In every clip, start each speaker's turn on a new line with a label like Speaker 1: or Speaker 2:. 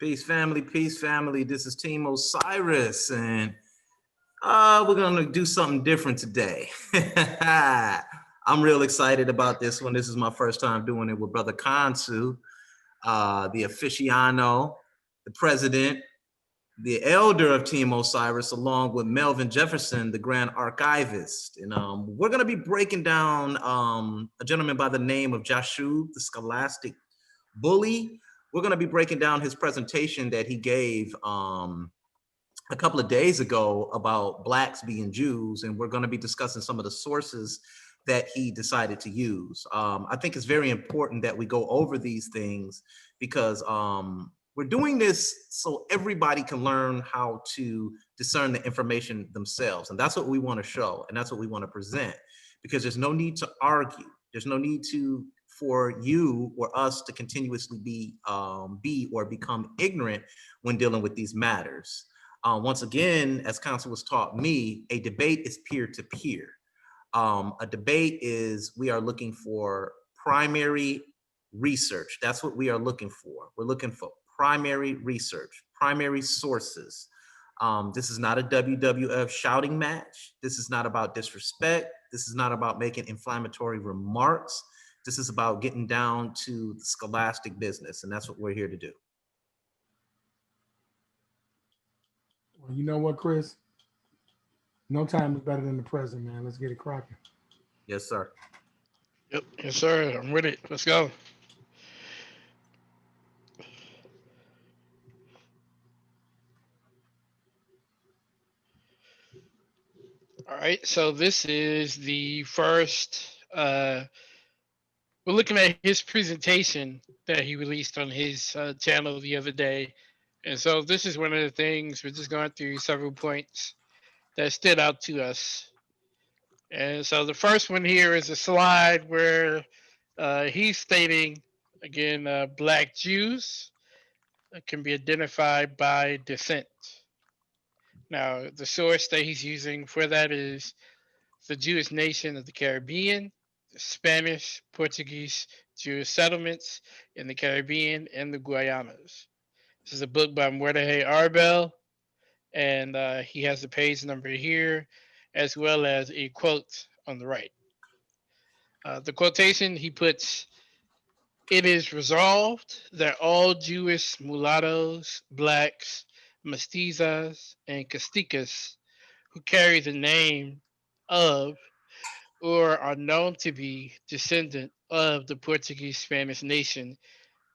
Speaker 1: Peace, family. Peace, family. This is Team Osiris, and we're gonna do something different today. I'm real excited about this one. This is my first time doing it with Brother Kansu, the aficionado, the president, the elder of Team Osiris, along with Melvin Jefferson, the grand archivist. And we're gonna be breaking down a gentleman by the name of Jashub, the Scholastic bully. We're going to be breaking down his presentation that he gave a couple of days ago about Blacks being Jews, and we're going to be discussing some of the sources that he decided to use. I think it's very important that we go over these things because we're doing this so everybody can learn how to discern the information themselves, and that's what we want to show, and that's what we want to present, because there's no need to argue. There's no need for you or us to continuously be or become ignorant when dealing with these matters. Once again, as counsel was taught me, a debate is peer-to-peer. A debate is, we are looking for primary research. That's what we are looking for. We're looking for primary research, primary sources. This is not a WWF shouting match. This is not about disrespect. This is not about making inflammatory remarks. This is about getting down to the scholastic business, and that's what we're here to do.
Speaker 2: Well, you know what, Chris? No time is better than the present, man. Let's get it cracking.
Speaker 1: Yes, sir.
Speaker 3: Yep, yes, sir. I'm with it. Let's go. All right, so this is the first. We're looking at his presentation that he released on his channel the other day. And so this is one of the things, we're just going through several points that stood out to us. And so the first one here is a slide where he's stating, again, Black Jews can be identified by descent. Now, the source that he's using for that is the Jewish nation of the Caribbean, the Spanish, Portuguese, Jewish settlements in the Caribbean and the Guyanas. This is a book by Mordechai Arbel, and he has the page number here, as well as a quote on the right. The quotation, he puts, "It is resolved that all Jewish mulattoes, blacks, mestizas, and casticas who carry the name of or are known to be descendant of the Portuguese Spanish nation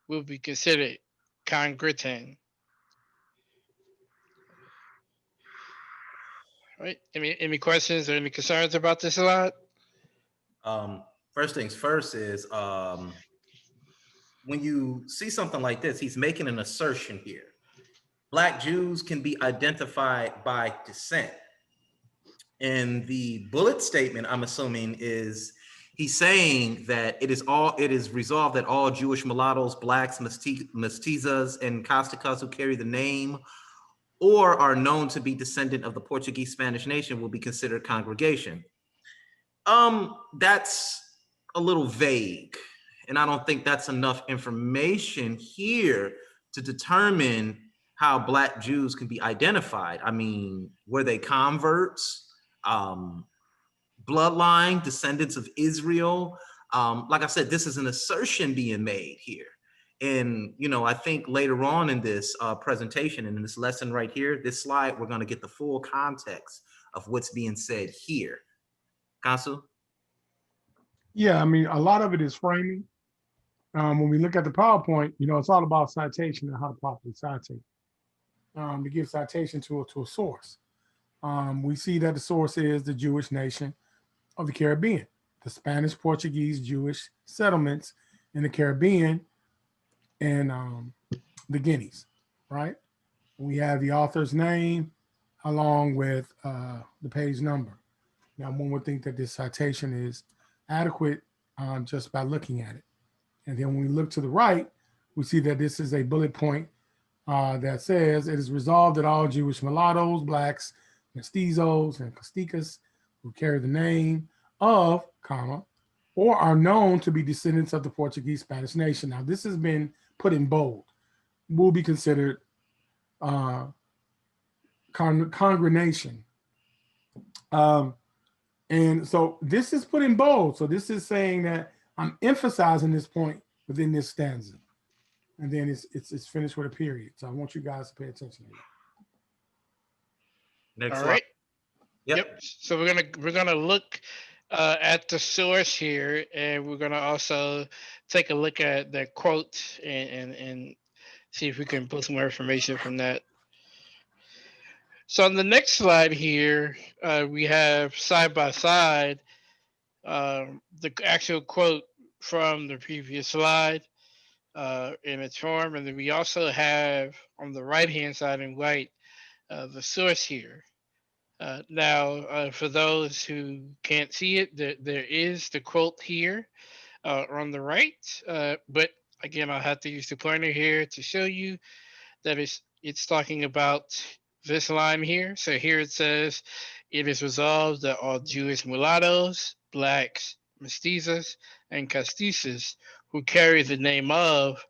Speaker 3: will be considered congruent." Right? Any questions or any concerns about this slide?
Speaker 1: First things first is when you see something like this, he's making an assertion here. Black Jews can be identified by descent. And the bullet statement, I'm assuming, is he's saying that it is resolved that all Jewish mulattoes, blacks, mestizas, and casticas who carry the name or are known to be descendant of the Portuguese Spanish nation will be considered congregation. That's a little vague, and I don't think that's enough information here to determine how Black Jews can be identified. I mean, were they converts? Bloodline, descendants of Israel? Like I said, this is an assertion being made here. And, I think later on in this presentation and in this lesson right here, this slide, we're going to get the full context of what's being said here. Kansu?
Speaker 2: Yeah, I mean, a lot of it is framing. When we look at the PowerPoint, it's all about citation and how to properly citate. To give citation to a source. We see that the source is the Jewish nation of the Caribbean, the Spanish, Portuguese, Jewish settlements in the Caribbean and the Guineas, right? We have the author's name along with the page number. Now, one would think that this citation is adequate just by looking at it. And then when we look to the right, we see that this is a bullet point that says it is resolved that all Jewish mulattoes, blacks, mestizos, and casticas who carry the name of, or are known to be descendants of the Portuguese Spanish nation. Now, this has been put in bold. will be considered congregation. And so this is put in bold. So this is saying that I'm emphasizing this point within this stanza. And then it's finished with a period. So I want you guys to pay attention to that.
Speaker 1: Next
Speaker 3: All
Speaker 1: slide.
Speaker 3: right.
Speaker 1: Yep.
Speaker 3: Yep. So we're gonna look at the source here, and we're gonna also take a look at the quote and see if we can pull some more information from that. So on the next slide here, we have side by side the actual quote from the previous slide in its form, and then we also have on the right hand side in white the source here. Now, for those who can't see it, there is the quote here on the right, but again, I'll have to use the pointer here to show you that it's talking about this line here. So here it says, it is resolved that all Jewish mulattoes, blacks, mestizos, and castizas who carry the name of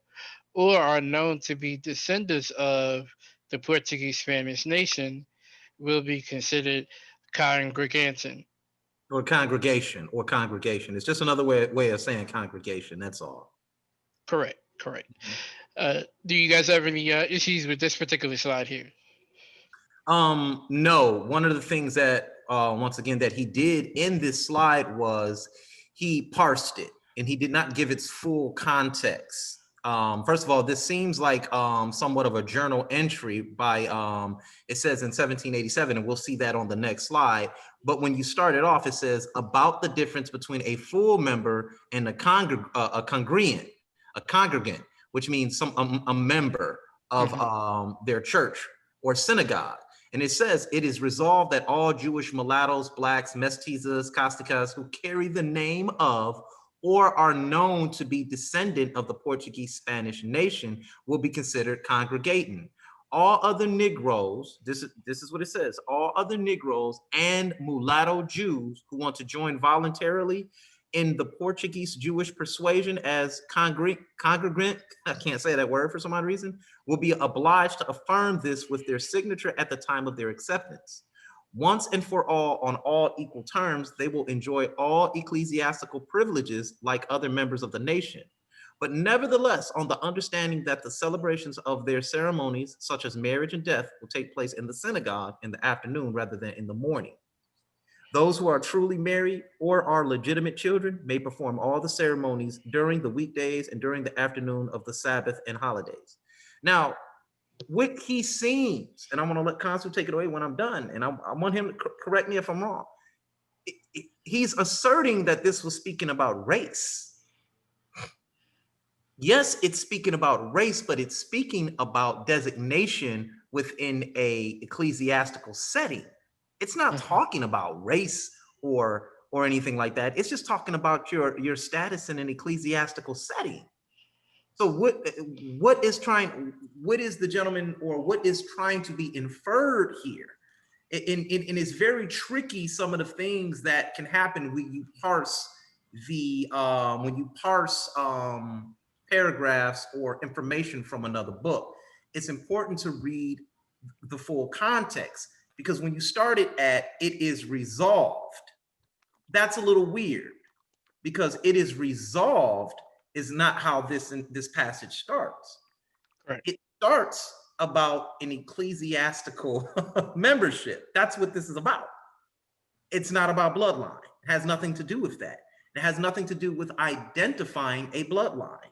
Speaker 3: or are known to be descendants of the Portuguese Spanish nation will be considered congregation.
Speaker 1: Or congregation, or congregation. It's just another way of saying congregation. That's all.
Speaker 3: Correct, correct. Do you guys have any issues with this particular slide here?
Speaker 1: No. One of the things that once again that he did in this slide was he parsed it and he did not give its full context. First of all, this seems like somewhat of a journal entry by it says in 1787, and we'll see that on the next slide. But when you start it off, it says about the difference between a full member and a congregant, which means a member of their church or synagogue. And it says, it is resolved that all Jewish mulattoes, blacks, mestizos, casticas who carry the name of or are known to be descendant of the Portuguese Spanish nation will be considered congregating. All other Negroes, this is what it says, all other Negroes and mulatto Jews who want to join voluntarily in the Portuguese Jewish persuasion as congregant, I can't say that word for some odd reason, will be obliged to affirm this with their signature at the time of their acceptance. Once and for all, on all equal terms, they will enjoy all ecclesiastical privileges like other members of the nation. But nevertheless, on the understanding that the celebrations of their ceremonies, such as marriage and death, will take place in the synagogue in the afternoon rather than in the morning. Those who are truly married or are legitimate children may perform all the ceremonies during the weekdays and during the afternoon of the Sabbath and holidays. Now, what he seems, and I'm going to let Consul take it away when I'm done, and I want him to correct me if I'm wrong. He's asserting that this was speaking about race. Yes, it's speaking about race, but it's speaking about designation within a ecclesiastical setting. It's not talking about race or anything like that. It's just talking about your status in an ecclesiastical setting. So what is the gentleman, or what is trying to be inferred here? And it's very tricky, some of the things that can happen when you parse paragraphs or information from another book. It's important to read the full context, because when you start it at "it is resolved," that's a little weird, because "it is resolved" is not how this passage starts.
Speaker 3: Right.
Speaker 1: It starts about an ecclesiastical membership. That's what this is about. It's not about bloodline. It has nothing to do with that. It has nothing to do with identifying a bloodline.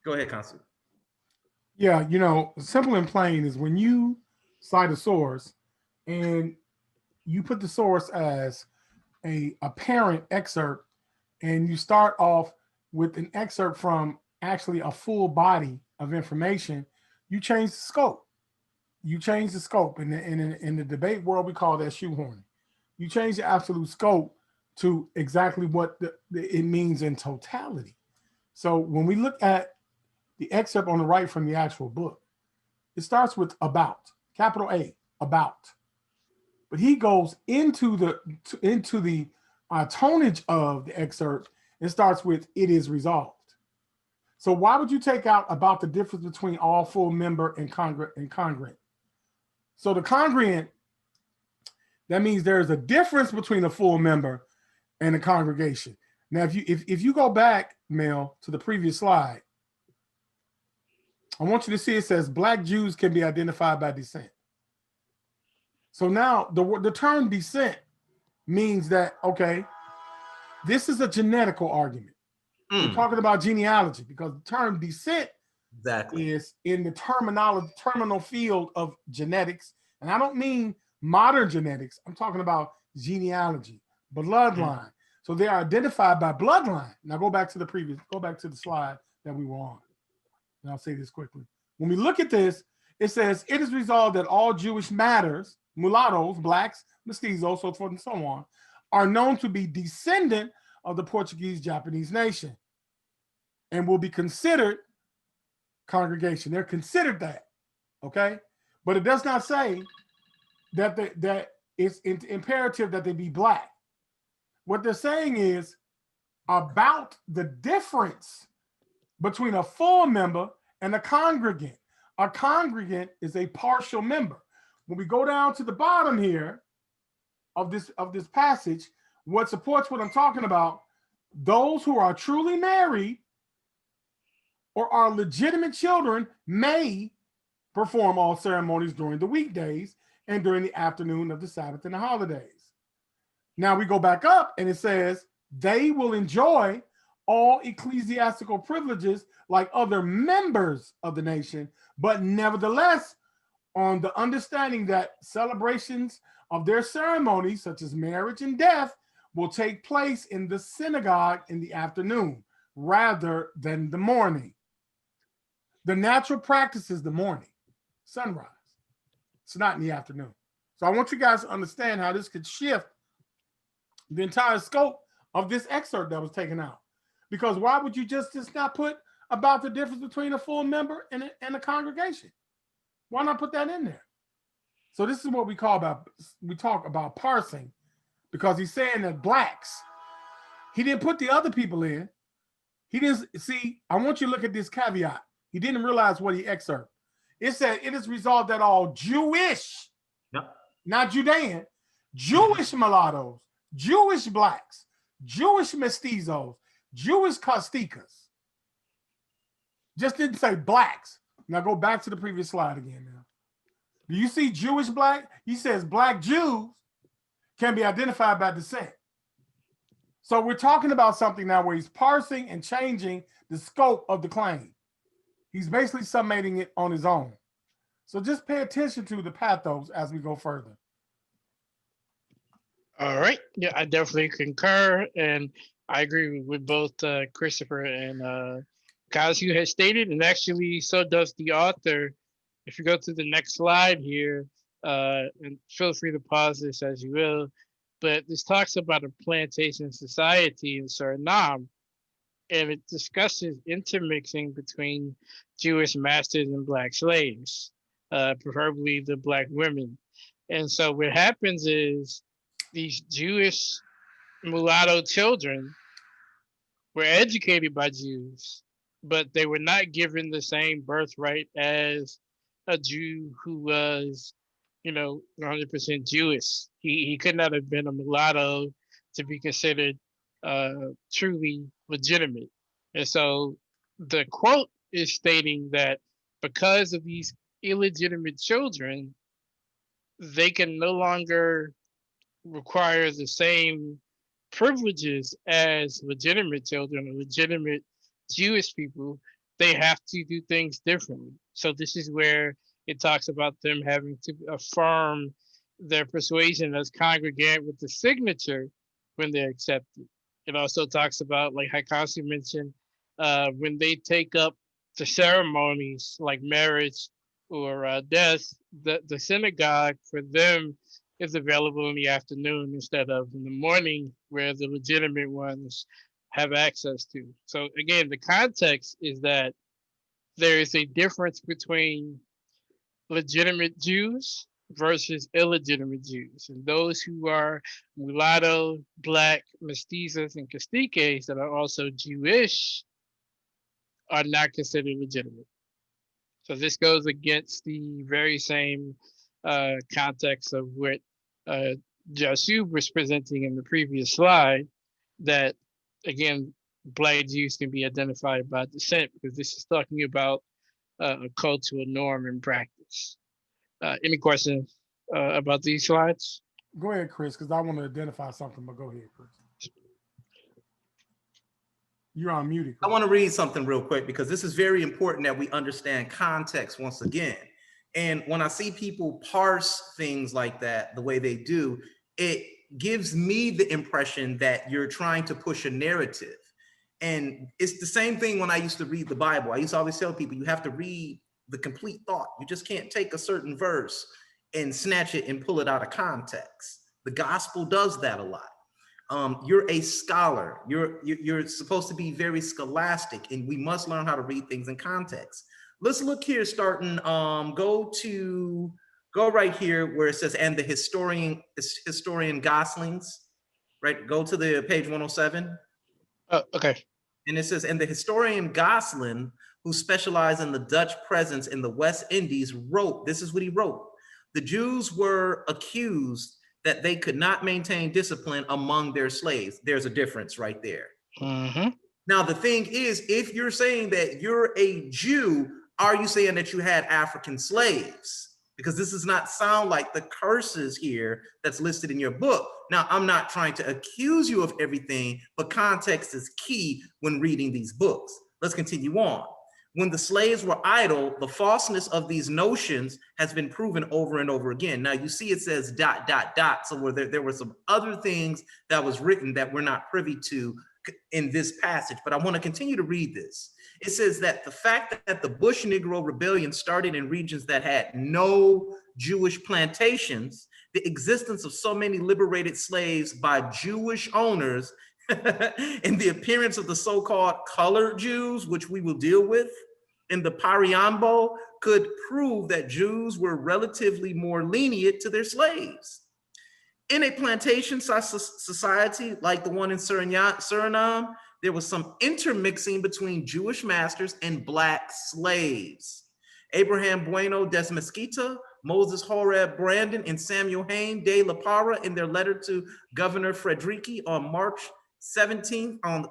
Speaker 1: Go ahead, Consul.
Speaker 2: Yeah, simple and plain is when you cite a source and you put the source as a parent excerpt, and you start off with an excerpt from actually a full body of information, you change the scope. You change the scope. In the debate world, we call that shoehorning. You change the absolute scope to exactly what it means in totality. So when we look at the excerpt on the right from the actual book, it starts with "about," capital A, about. But he goes into the tonnage of the excerpt and starts with "it is resolved." So why would you take out about the difference between all full member and congruent? So the congruent, that means there's a difference between a full member and a congregation. Now, if you go back, Mel, to the previous slide, I want you to see it says Black Jews can be identified by descent. So now the term descent means that, okay, this is a genetical argument. We're talking about genealogy because the term descent is in the terminal field of genetics. And I don't mean modern genetics. I'm talking about genealogy, bloodline. So they are identified by bloodline. Now go back to the slide that we were on. And I'll say this quickly. When we look at this, it says, it is resolved that all Jewish matters, mulattoes, blacks, mestizos, so forth and so on, are known to be descendant of the Portuguese-Japanese nation and will be considered congregation. They're considered that, okay? But it does not say that it's imperative that they be black. What they're saying is about the difference between a full member and a congregant. A congregant is a partial member. When we go down to the bottom here of this passage, what supports what I'm talking about, those who are truly married or are legitimate children may perform all ceremonies during the weekdays and during the afternoon of the Sabbath and the holidays. Now we go back up and it says they will enjoy all ecclesiastical privileges like other members of the nation, but nevertheless, on the understanding that celebrations of their ceremonies, such as marriage and death, will take place in the synagogue in the afternoon rather than the morning. The natural practice is the morning, sunrise. It's not in the afternoon. So I want you guys to understand how this could shift the entire scope of this excerpt that was taken out. Because why would you just not put about the difference between a full member and a congregation? Why not put that in there? So this is what we talk about parsing, because he's saying that blacks, he didn't put the other people in. He didn't see, I want you to look at this caveat. He didn't realize what he excerpted. It said, it is resolved that all Jewish, not Judean, Jewish mulattoes, Jewish blacks, Jewish mestizos, Jewish Costicas. Just didn't say blacks. Now go back to the previous slide again now. Do you see Jewish black? He says Black Jews can be identified by descent. So we're talking about something now where he's parsing and changing the scope of the claim. He's basically summating it on his own. So just pay attention to the pathos as we go further.
Speaker 3: All right. Yeah, I definitely concur. And I agree with both Christopher and Kazu has stated. And actually, so does the author. If you go to the next slide here, and feel free to pause this as you will, but this talks about a plantation society in Suriname, and it discusses intermixing between Jewish masters and black slaves, preferably the black women. And so what happens is these Jewish mulatto children were educated by Jews, but they were not given the same birthright as a Jew who was, 100% Jewish. He could not have been a mulatto to be considered truly legitimate. And so the quote is stating that because of these illegitimate children, they can no longer require the same privileges as legitimate children or legitimate Jewish people. They have to do things differently. So this is where it talks about them having to affirm their persuasion as congregant with the signature when they're accepted. It also talks about, like Haikasu mentioned, when they take up the ceremonies like marriage or death, the synagogue for them is available in the afternoon instead of in the morning where the legitimate ones have access to. So again, the context is that there is a difference between legitimate Jews versus illegitimate Jews. And those who are mulatto, black, mestizos, and caciques that are also Jewish are not considered legitimate. So this goes against the very same context of what Jashub was presenting in the previous slide, that again, Black Jews can be identified by descent, because this is talking about a cultural norm and practice. Any questions about these slides?
Speaker 2: Go ahead, Chris, because I want to identify something, but go ahead, Chris. You're unmuted,
Speaker 1: I
Speaker 2: Chris.
Speaker 1: want to read something real quick because this is very important that we understand context once again. And when I see people parse things like that the way they do, it gives me the impression that you're trying to push a narrative. And it's the same thing when I used to read the Bible. I used to always tell people you have to read the complete thought. You just can't take a certain verse and snatch it and pull it out of context. The gospel does that a lot. You're a scholar. You're supposed to be very scholastic, and we must learn how to read things in context. Let's look here, starting, go right here where it says, and the historian Goslings, right? Go to the page 107.
Speaker 3: Okay.
Speaker 1: And it says, and the historian Gosling, who specialized in the Dutch presence in the West Indies, wrote, this is what he wrote: the Jews were accused that they could not maintain discipline among their slaves. There's a difference right there.
Speaker 3: Mm-hmm.
Speaker 1: Now, the thing is, if you're saying that you're a Jew, are you saying that you had African slaves? Because this does not sound like the curses here that's listed in your book. Now, I'm not trying to accuse you of everything, but context is key when reading these books. Let's continue on. When the slaves were idle, the falseness of these notions has been proven over and over again. Now, you see it says ... So there were some other things that was written that we're not privy to in this passage, but I want to continue to read this. It says that the fact that the Bush Negro Rebellion started in regions that had no Jewish plantations, the existence of so many liberated slaves by Jewish owners, and the appearance of the so-called colored Jews, which we will deal with in the Pariambo, could prove that Jews were relatively more lenient to their slaves. In a plantation society like the one in Suriname, there was some intermixing between Jewish masters and Black slaves. Abraham Bueno des Mesquita, Moses Horeb Brandon, and Samuel Hain de la Parra, in their letter to Governor Frederici on March 17th, on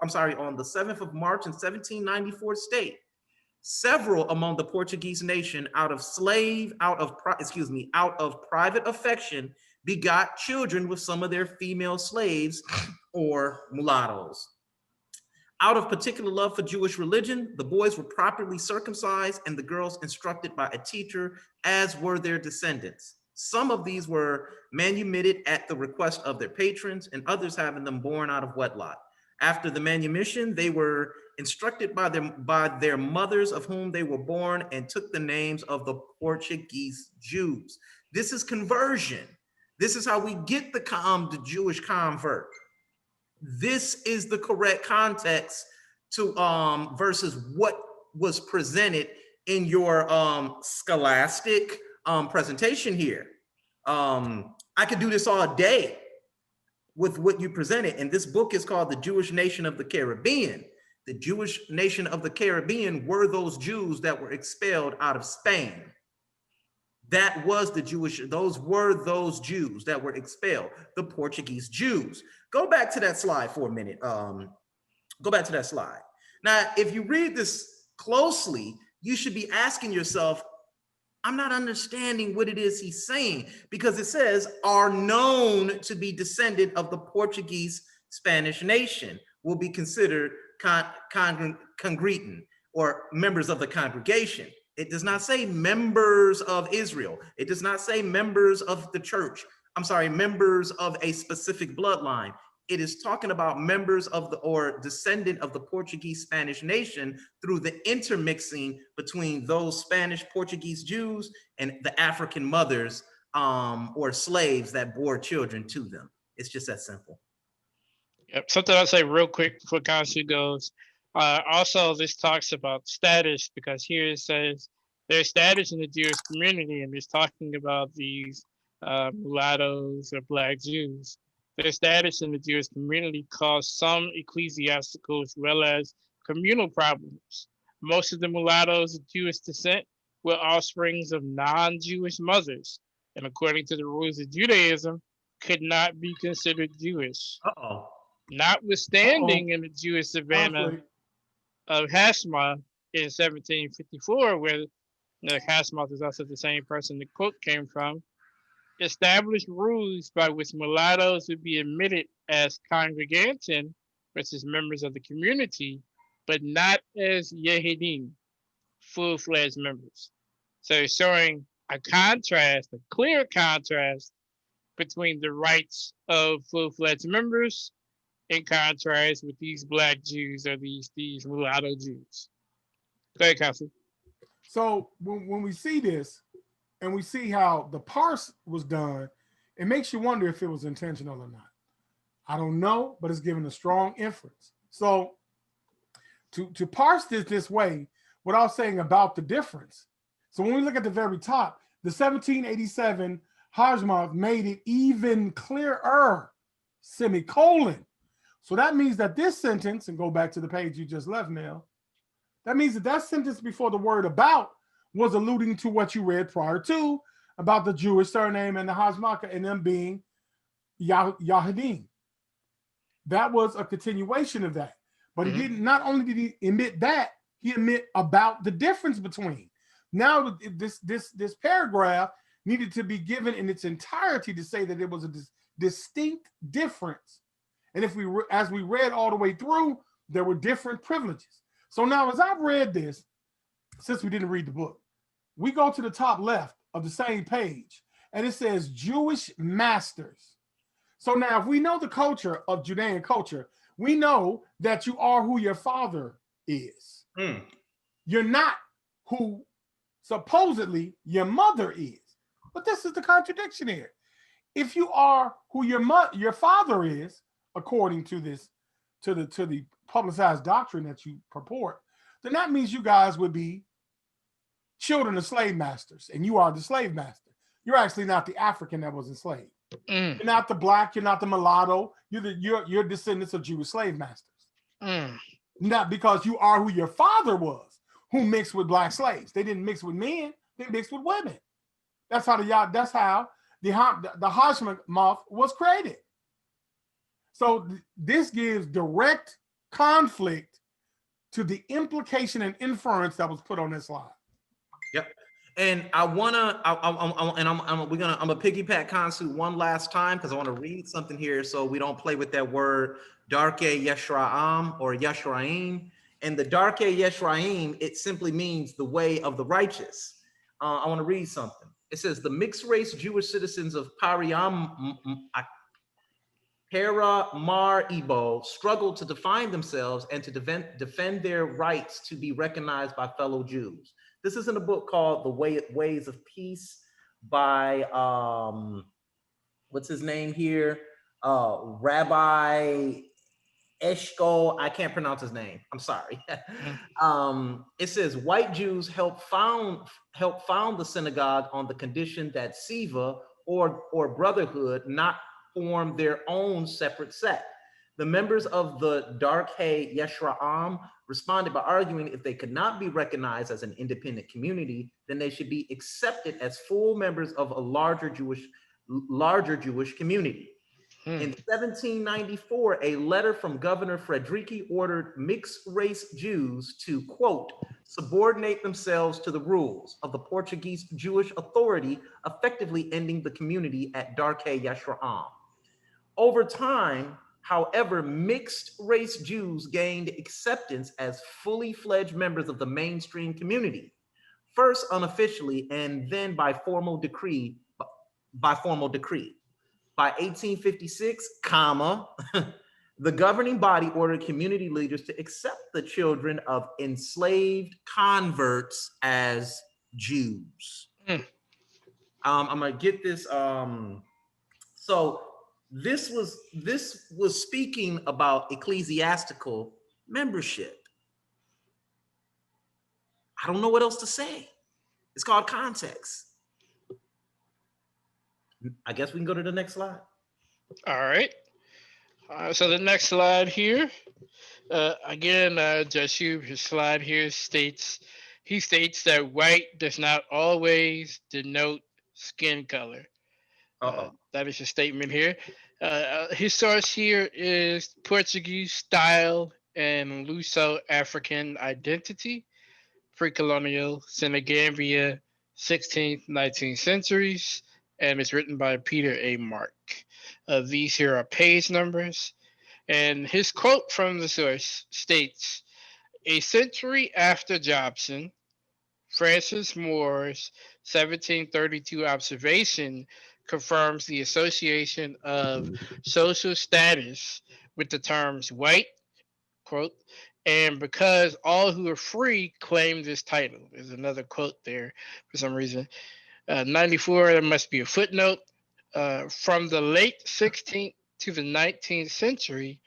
Speaker 1: the 7th of March in 1794, state, several among the Portuguese nation out of private affection begot children with some of their female slaves or mulattoes. Out of particular love for Jewish religion, the boys were properly circumcised and the girls instructed by a teacher, as were their descendants. Some of these were manumitted at the request of their patrons, and others having them born out of wedlock. After the manumission, they were instructed by their mothers of whom they were born, and took the names of the Portuguese Jews. This is conversion. This is how we get the Jewish convert. This is the correct context to versus what was presented in your scholastic presentation here. I could do this all day with what you presented, and this book is called The Jewish Nation of the Caribbean. The Jewish nation of the Caribbean were those Jews that were expelled out of Spain. That was those were those Jews that were expelled, the Portuguese Jews. Go back to that slide for a minute. Go back to that slide. Now, if you read this closely, you should be asking yourself, I'm not understanding what it is he's saying, because it says are known to be descendant of the Portuguese Spanish nation, will be considered congregant or members of the congregation. It does not say members of Israel. It does not say members of the church. Members of a specific bloodline. It is talking about members of or descendant of the Portuguese Spanish nation through the intermixing between those Spanish Portuguese Jews and the African mothers or slaves that bore children to them. It's just that simple.
Speaker 3: Yep. Something I'll say real quick before Kansu goes. Also, this talks about status, because here it says their status in the Jewish community, and it's talking about these mulattoes or Black Jews. Their status in the Jewish community caused some ecclesiastical as well as communal problems Most of the mulattoes of Jewish descent were offsprings of non-Jewish mothers, and according to the rules of Judaism, could not be considered Jewish.
Speaker 1: Uh-oh.
Speaker 3: Notwithstanding in the Jewish savannah
Speaker 2: Conflict.
Speaker 3: of Hashma in 1754, where Hashmoth is also the same person the quote came from, established rules by which mulattoes would be admitted as congregants, which is members of the community, but not as Yehidim, full-fledged members. So showing a contrast, a clear contrast between the rights of full-fledged members in contrast with these black Jews or these mulatto Jews. Go ahead, Counsel.
Speaker 2: So when we see this and we see how the parse was done, it makes you wonder if it was intentional or not. I don't know, but it's given a strong inference. So to parse this way without saying about the difference. So when we look at the very top, the 1787 Hashmoth made it even clearer, semicolon. So that means that this sentence, and go back to the page you just left, Mel, that means that sentence before the word about was alluding to what you read prior to about the Jewish surname and the Hashmaka and them being Yahadim. That was a continuation of that. But he didn't, not only did he admit that, he admit about the difference between. Now this paragraph needed to be given in its entirety to say that it was a distinct difference. And if as we read all the way through, there were different privileges. So now as I've read this, since we didn't read the book, we go to the top left of the same page and it says Jewish masters. So now if we know the culture of Judean culture, we know that you are who your father is. You're not who supposedly your mother is. But this is the contradiction here. If you are who your father is, according to this, to the publicized doctrine that you purport, then that means you guys would be children of slave masters, and you are the slave master. You're actually not the African that was enslaved. You're not the black, you're not the mulatto, you're descendants of Jewish slave masters. Not because you are who your father was, who mixed with black slaves. They didn't mix with men, they mixed with women. That's how the Hashmoth was created. So this gives direct conflict to the implication and inference that was put on this slide.
Speaker 1: Yep. And I'm gonna piggyback Kansu one last time because I want to read something here so we don't play with that word Darkei Yeshraim or Yeshraim. And the Darkei Yeshraim, it simply means the way of the righteous. I want to read something. It says the mixed race Jewish citizens of Paramaribo struggled to define themselves and to defend their rights to be recognized by fellow Jews. This is in a book called The Ways of Peace by, what's his name here? Rabbi Eshko, I can't pronounce his name. I'm sorry. It says white Jews helped found the synagogue on the condition that Siva or brotherhood not form their own separate sect. The members of the Darkei Yeshraim responded by arguing if they could not be recognized as an independent community, then they should be accepted as full members of a larger Jewish community. In 1794, a letter from Governor Frederici ordered mixed race Jews to, quote, subordinate themselves to the rules of the Portuguese Jewish authority, effectively ending the community at Darkei Yeshraim. Over time, however, mixed race Jews gained acceptance as fully fledged members of the mainstream community, first unofficially and then by formal decree. By 1856, the governing body ordered community leaders to accept the children of enslaved converts as Jews. I'm gonna get this. So this was speaking about ecclesiastical membership. I don't know what else to say. It's called context. I guess we can go to the next slide.
Speaker 3: All right. So the next slide here, again, Jashub, his slide here states that white does not always denote skin color.
Speaker 1: Uh-oh.
Speaker 3: That is a statement here. His source here is Portuguese style and Luso-African identity, pre-colonial Senegambia, 16th, 19th centuries, and it's written by Peter A. Mark. These here are page numbers, and his quote from the source states, "A century after Jobson, Francis Moore's 1732 observation confirms the association of social status with the terms white, quote, and because all who are free claim this title." There's another quote there for some reason. 94, there must be a footnote. From the late 16th to the 19th century,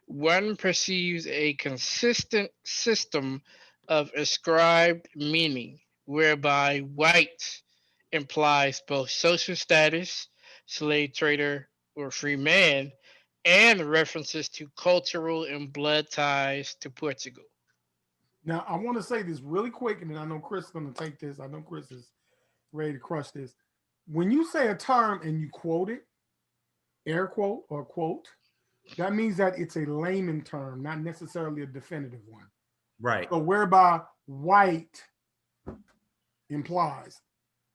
Speaker 3: one perceives a consistent system of ascribed meaning whereby white implies both social status, slave trader, or free man, and references to cultural and blood ties to Portugal.
Speaker 2: Now, I want to say this really quick, and then I know Chris is going to take this. I know Chris is ready to crush this. When you say a term and you quote it, air quote or quote, that means that it's a layman term, not necessarily a definitive one.
Speaker 1: Right.
Speaker 2: So whereby white implies.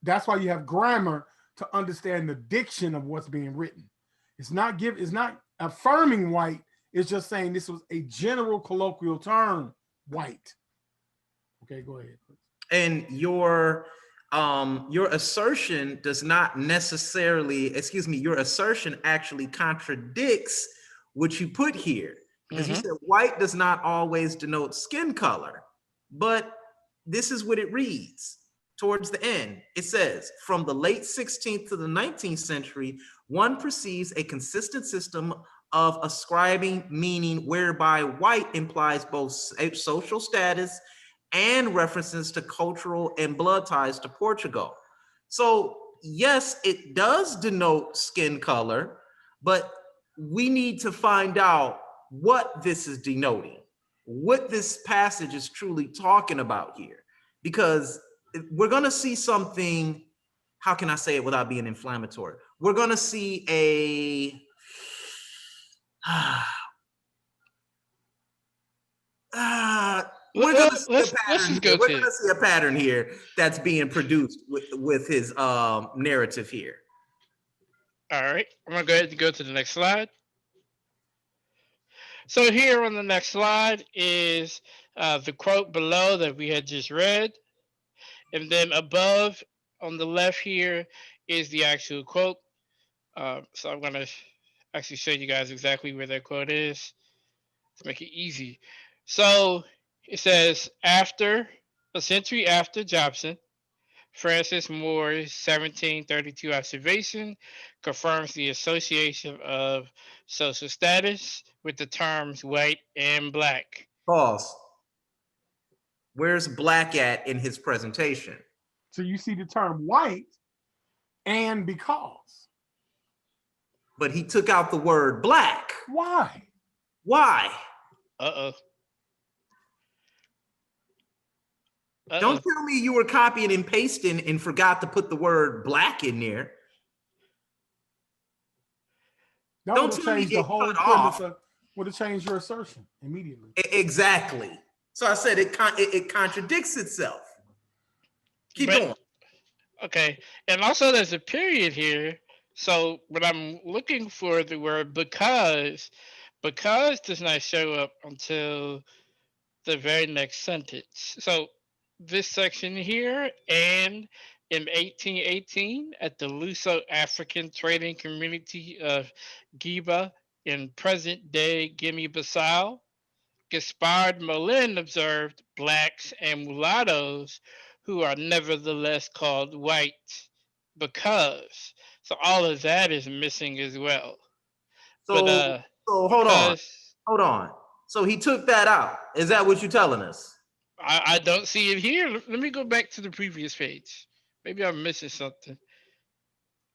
Speaker 2: That's why you have grammar to understand the diction of what's being written. It's not affirming white, it's just saying this was a general colloquial term, white. Okay, go ahead.
Speaker 1: And your assertion does not necessarily, your assertion actually contradicts what you put here, because you said white does not always denote skin color, but this is what it reads towards the end. It says, from the late 16th to the 19th century, one perceives a consistent system of ascribing meaning whereby white implies both social status and references to cultural and blood ties to Portugal. So yes, it does denote skin color, but we need to find out what this is denoting, what this passage is truly talking about here, because we're going to see something. How can I say it without being inflammatory? We're going to see we're going to see a pattern here. We're going to see a pattern here that's being produced with his narrative here.
Speaker 3: All right, I'm going to go ahead and go to the next slide. So here on the next slide is the quote below that we had just read. And then above on the left here is the actual quote. So I'm going to actually show you guys exactly where that quote is to make it easy. So it says, after a century after Jobson, Francis Moore's 1732 observation confirms the association of social status with the terms white and black.
Speaker 1: Pause. Where's black at in his presentation?
Speaker 2: So you see the term white and because.
Speaker 1: But he took out the word black.
Speaker 2: Why?
Speaker 1: Why?
Speaker 3: Uh-oh.
Speaker 1: Don't tell me you were copying and pasting and forgot to put the word black in there.
Speaker 2: That would have changed the whole premise. Would have changed your assertion immediately.
Speaker 1: Exactly. So I said it contradicts itself. Keep going.
Speaker 3: Okay, and also there's a period here. So when I'm looking for the word because does not show up until the very next sentence. So this section here, and in 1818 at the Luso-African trading community of Giba in present-day Guinea-Bissau, Gaspard Molin observed blacks and mulattoes who are nevertheless called white because. So all of that is missing as well.
Speaker 1: So hold on. So he took that out. Is that what you're telling us?
Speaker 3: I don't see it here. Let me go back to the previous page. Maybe I'm missing something.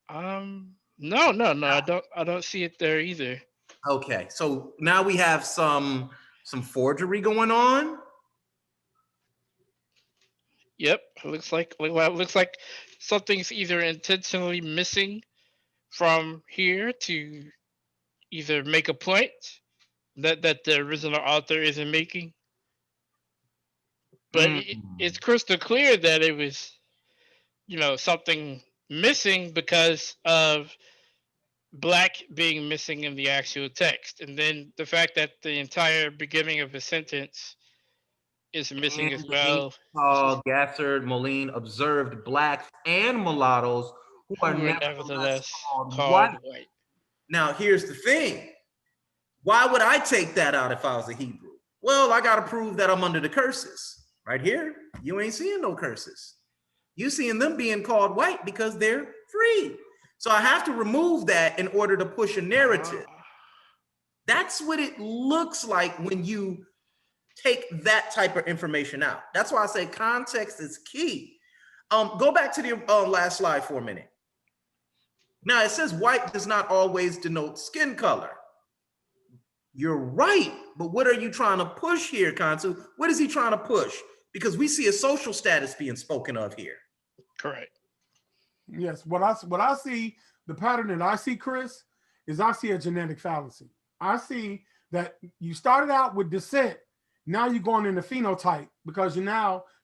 Speaker 3: No. I don't see it there either.
Speaker 1: Okay, so now we have some forgery going on.
Speaker 3: Yep, it looks like something's either intentionally missing from here to either make a point that the original author isn't making, but it's crystal clear that it was, something missing because of black being missing in the actual text, and then the fact that the entire beginning of a sentence is missing as
Speaker 1: And
Speaker 3: well.
Speaker 1: Gassard Moline observed blacks and mulattoes who are
Speaker 3: Who are
Speaker 1: nevertheless
Speaker 3: nevertheless
Speaker 1: called
Speaker 3: called
Speaker 1: white.
Speaker 3: white.
Speaker 1: Now, here's the thing. Why would I take that out if I was a Hebrew? Well, I got to prove that I'm under the curses. Right here, you ain't seeing no curses. You seeing them being called white because they're free. So I have to remove that in order to push a narrative. That's what it looks like when you take that type of information out. That's why I say context is key. Go back to the last slide for a minute. Now it says white does not always denote skin color. You're right, but what are you trying to push here, Kansu? What is he trying to push? Because we see a social status being spoken of here.
Speaker 3: Correct.
Speaker 2: Yes, what I see, the pattern that I see, Chris, is I see a genetic fallacy. I see that you started out with descent, now you're going into phenotype because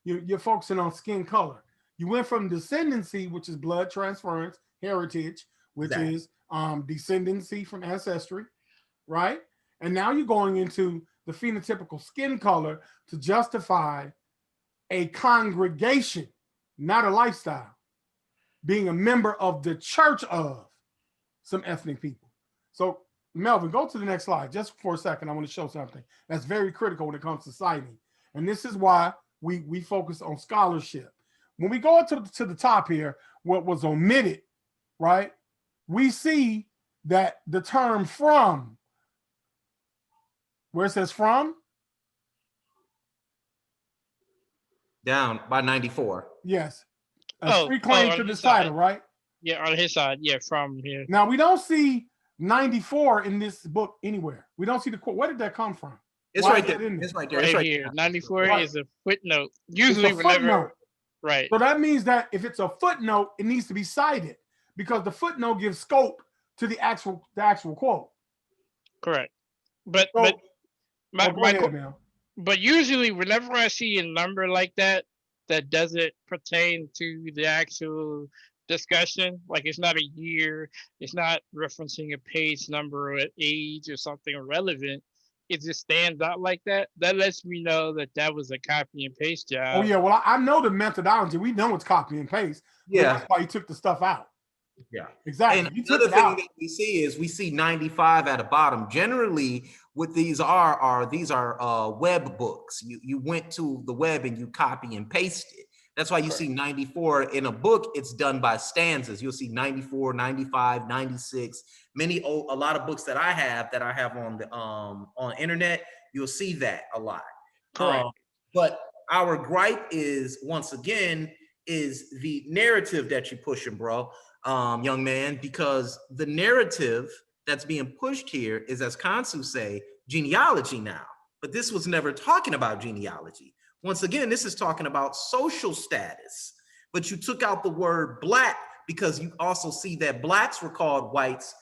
Speaker 2: you're focusing on skin color. You went from descendancy, which is blood transference, heritage, which is descendancy from ancestry, right? And now you're going into the phenotypical skin color to justify a congregation, not a lifestyle, being a member of the church of some ethnic people. So Melvin, go to the next slide just for a second. I want to show something that's very critical when it comes to citing. And this is why we focus on scholarship. When we go to the top here, what was omitted, right? We see that the term from, where it says from,
Speaker 1: Down by 94.
Speaker 2: yes, a free claim to this title, right?
Speaker 3: Yeah, on his side, yeah, from here.
Speaker 2: Now we don't see 94 in this book anywhere. We don't see the quote. Where did that come from?
Speaker 1: It's
Speaker 2: Why
Speaker 1: right
Speaker 2: is
Speaker 1: there.
Speaker 2: that in there?
Speaker 1: It's right there.
Speaker 3: Right
Speaker 1: It's right
Speaker 3: here.
Speaker 1: there.
Speaker 3: 94
Speaker 2: Right.
Speaker 3: is a footnote. Usually,
Speaker 2: It's a footnote.
Speaker 3: right.
Speaker 2: So that means that if it's a footnote, it needs to be cited because the footnote gives scope to the actual quote.
Speaker 3: Correct. But
Speaker 2: So,
Speaker 3: my,
Speaker 2: go
Speaker 3: my
Speaker 2: ahead, man.
Speaker 3: but usually whenever I see a number like that doesn't pertain to the actual discussion, like it's not a year, it's not referencing a page number or an age or something relevant, it just stands out like that, that lets me know that was a copy and paste job.
Speaker 2: Oh yeah, well I know the methodology. We know it's copy and paste.
Speaker 1: Yeah,
Speaker 2: that's why you took the stuff out.
Speaker 1: Yeah,
Speaker 2: exactly.
Speaker 1: And
Speaker 2: you took
Speaker 1: another
Speaker 2: it
Speaker 1: thing
Speaker 2: out.
Speaker 1: that we see is we see 95 at the bottom. Generally, what these are web books. You went to the web and you copy and paste it. That's why you see 94 in a book. It's done by stanzas. You'll see 94, 95, 96. A lot of books that I have on the on internet, you'll see that a lot.
Speaker 3: Correct.
Speaker 1: But our gripe is, once again, is the narrative that you're pushing, bro, young man, because the narrative that's being pushed here is, as Kansu say, genealogy now. But this was never talking about genealogy. Once again, this is talking about social status. But you took out the word black because you also see that blacks were called whites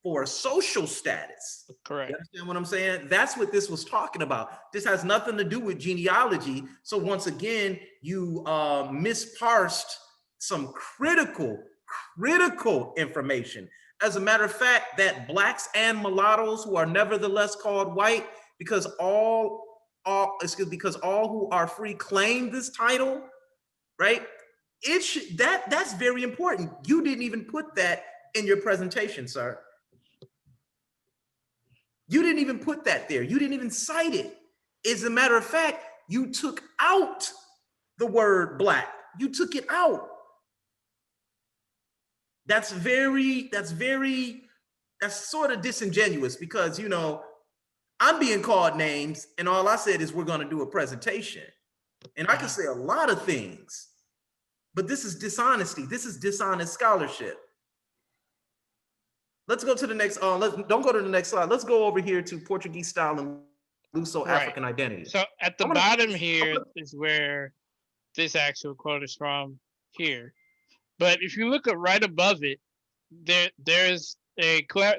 Speaker 1: for social status.
Speaker 3: Correct.
Speaker 1: You understand what I'm saying? That's what this was talking about. This has nothing to do with genealogy. So once again, you misparsed some critical information. As a matter of fact, that blacks and mulattoes who are nevertheless called white, because all who are free claim this title, right? That's very important. You didn't even put that in your presentation, sir. You didn't even put that there. You didn't even cite it. As a matter of fact, you took out the word black. You took it out. That's sort of disingenuous because, I'm being called names and all I said is we're going to do a presentation. And I can say a lot of things, but this is dishonesty. This is dishonest scholarship. let's go to the next. Don't go to the next slide. Let's go over here to Portuguese style and Luso-African identity.
Speaker 3: So at the
Speaker 1: I'm gonna-
Speaker 3: bottom here is where this actual quote is from here. But if you look up right above it, there's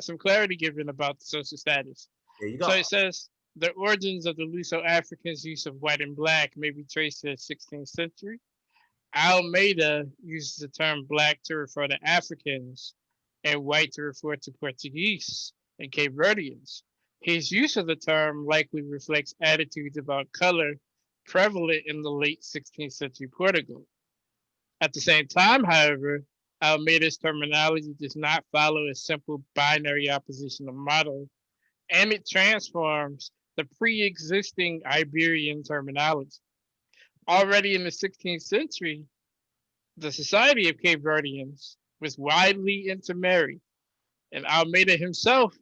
Speaker 3: some clarity given about the social status.
Speaker 1: There you go.
Speaker 3: So it says the origins of the Luso-Africans' use of white and black may be traced to the 16th century. Almeida uses the term black to refer to Africans and white to refer to Portuguese and Cape Verdeans. His use of the term likely reflects attitudes about color prevalent in the late 16th century Portugal. At the same time, however, Almeida's terminology does not follow a simple binary oppositional model, and it transforms the pre-existing Iberian terminology. Already in the 16th century, the society of Cape Verdeans was widely intermarried, and Almeida himself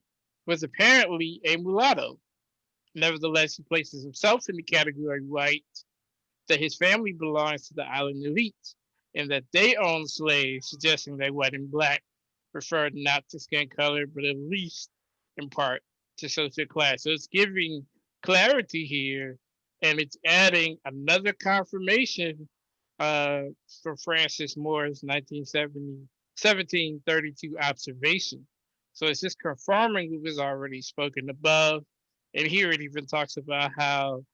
Speaker 3: was apparently a mulatto. Nevertheless, he places himself in the category white, that his family belongs to the island elite, and that they own slaves, suggesting that white and black referred not to skin color, but at least in part to social class. So it's giving clarity here, and it's adding another confirmation from Francis Moore's 1732 observation. So it's just confirming what was already spoken above. And here it even talks about how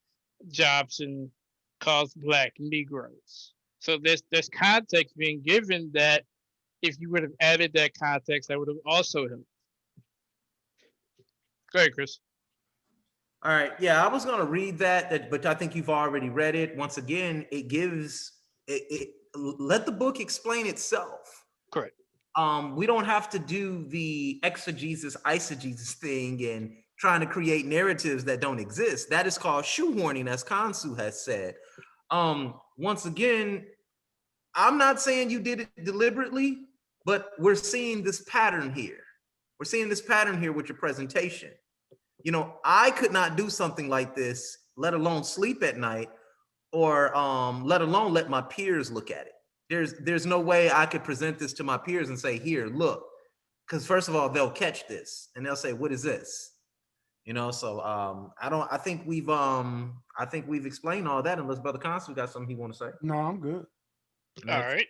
Speaker 3: Jobson calls black Negroes. So there's context being given that if you would have added that context, that would have also helped. Go ahead, Chris.
Speaker 1: All right. Yeah, I was going to read that, but I think you've already read it. Once again, it gives let the book explain itself.
Speaker 3: Correct.
Speaker 1: We don't have to do the exegesis, eisegesis thing and trying to create narratives that don't exist. That is called shoehorning, as Kansu has said. Once again, I'm not saying you did it deliberately, but we're seeing this pattern here. We're seeing this pattern here with your presentation. You know, I could not do something like this, let alone sleep at night, or let alone let my peers look at it. There's no way I could present this to my peers and say, here, look, because first of all, they'll catch this and they'll say, what is this? You know, so I think we've explained all that, unless Brother Constable got something he want to say.
Speaker 2: No, I'm good.
Speaker 3: All right.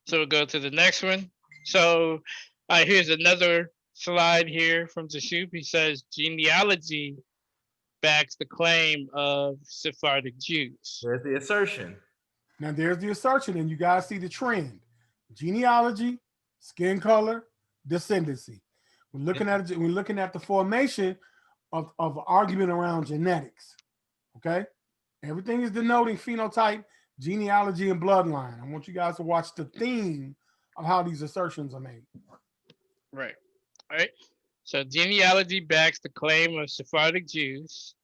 Speaker 3: So we'll go to the next one. So here's another slide here from Jashub. He says genealogy backs the claim of Sephardic Jews.
Speaker 1: There's the assertion.
Speaker 2: Now there's the assertion, and you guys see the trend: genealogy, skin color, descendancy. We're looking at it. We're looking at the formation of an argument around genetics. Okay, everything is denoting phenotype, genealogy, and bloodline. I want you guys to watch the theme of how these assertions are made.
Speaker 3: Right. All right. So genealogy backs the claim of Sephardic Jews.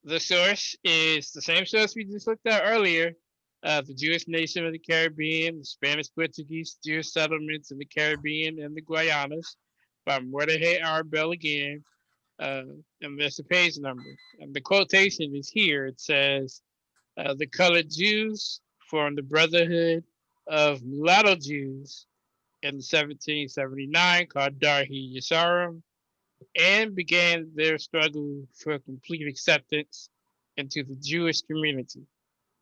Speaker 3: The source is the same source we just looked at earlier. The Jewish nation of the Caribbean, the Spanish Portuguese Jewish settlements in the Caribbean and the Guianas by Mordechai Arbel again. And there's the page number. And the quotation is here. It says, the colored Jews formed the Brotherhood of Mulatto Jews in 1779 called Darhi Yesharim, and began their struggle for complete acceptance into the Jewish community.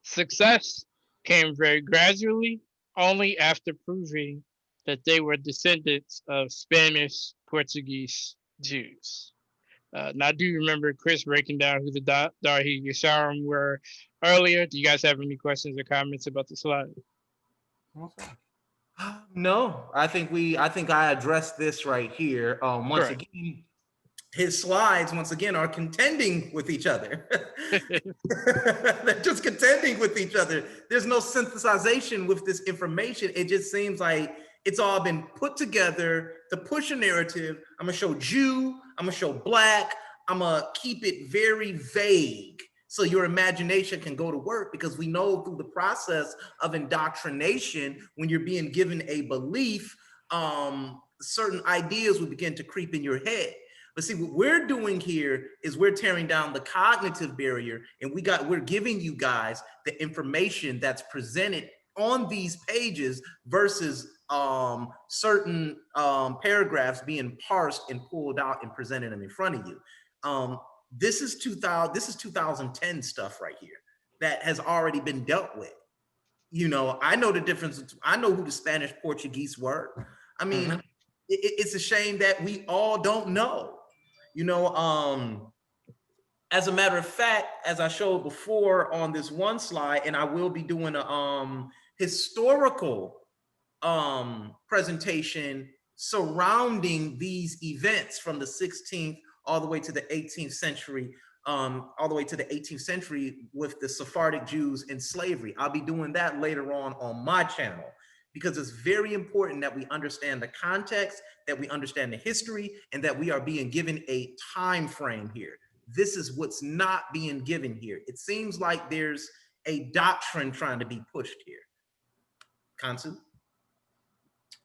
Speaker 3: Success came very gradually, only after proving that they were descendants of Spanish Portuguese Jews. Now, I do remember Chris breaking down who the Darhi Yesharim were earlier. Do you guys have any questions or comments about the slide?
Speaker 1: No, I think I addressed this right here. Once
Speaker 3: Correct.
Speaker 1: again, his slides once again are contending with each other. They're just contending with each other. There's no synthesization with this information. It just seems like it's all been put together to push a narrative. I'm gonna show Jew, I'm gonna show black, I'm gonna keep it very vague so your imagination can go to work, because we know through the process of indoctrination, when you're being given a belief, certain ideas will begin to creep in your head. But see, what we're doing here is we're tearing down the cognitive barrier, and we're giving you guys the information that's presented on these pages versus certain paragraphs being parsed and pulled out and presented them in front of you. This is 2010 stuff right here that has already been dealt with. You know, I know the difference. I know who the Spanish Portuguese were. I mean, it's a shame that we all don't know. You know, as a matter of fact, as I showed before on this one slide, and I will be doing a historical presentation surrounding these events from the 16th all the way to the 18th century, all the way to the 18th century with the Sephardic Jews and slavery. I'll be doing that later on my channel, because it's very important that we understand the context, that we understand the history, and that we are being given a time frame here. This is what's not being given here. It seems like there's a doctrine trying to be pushed here. Kansu?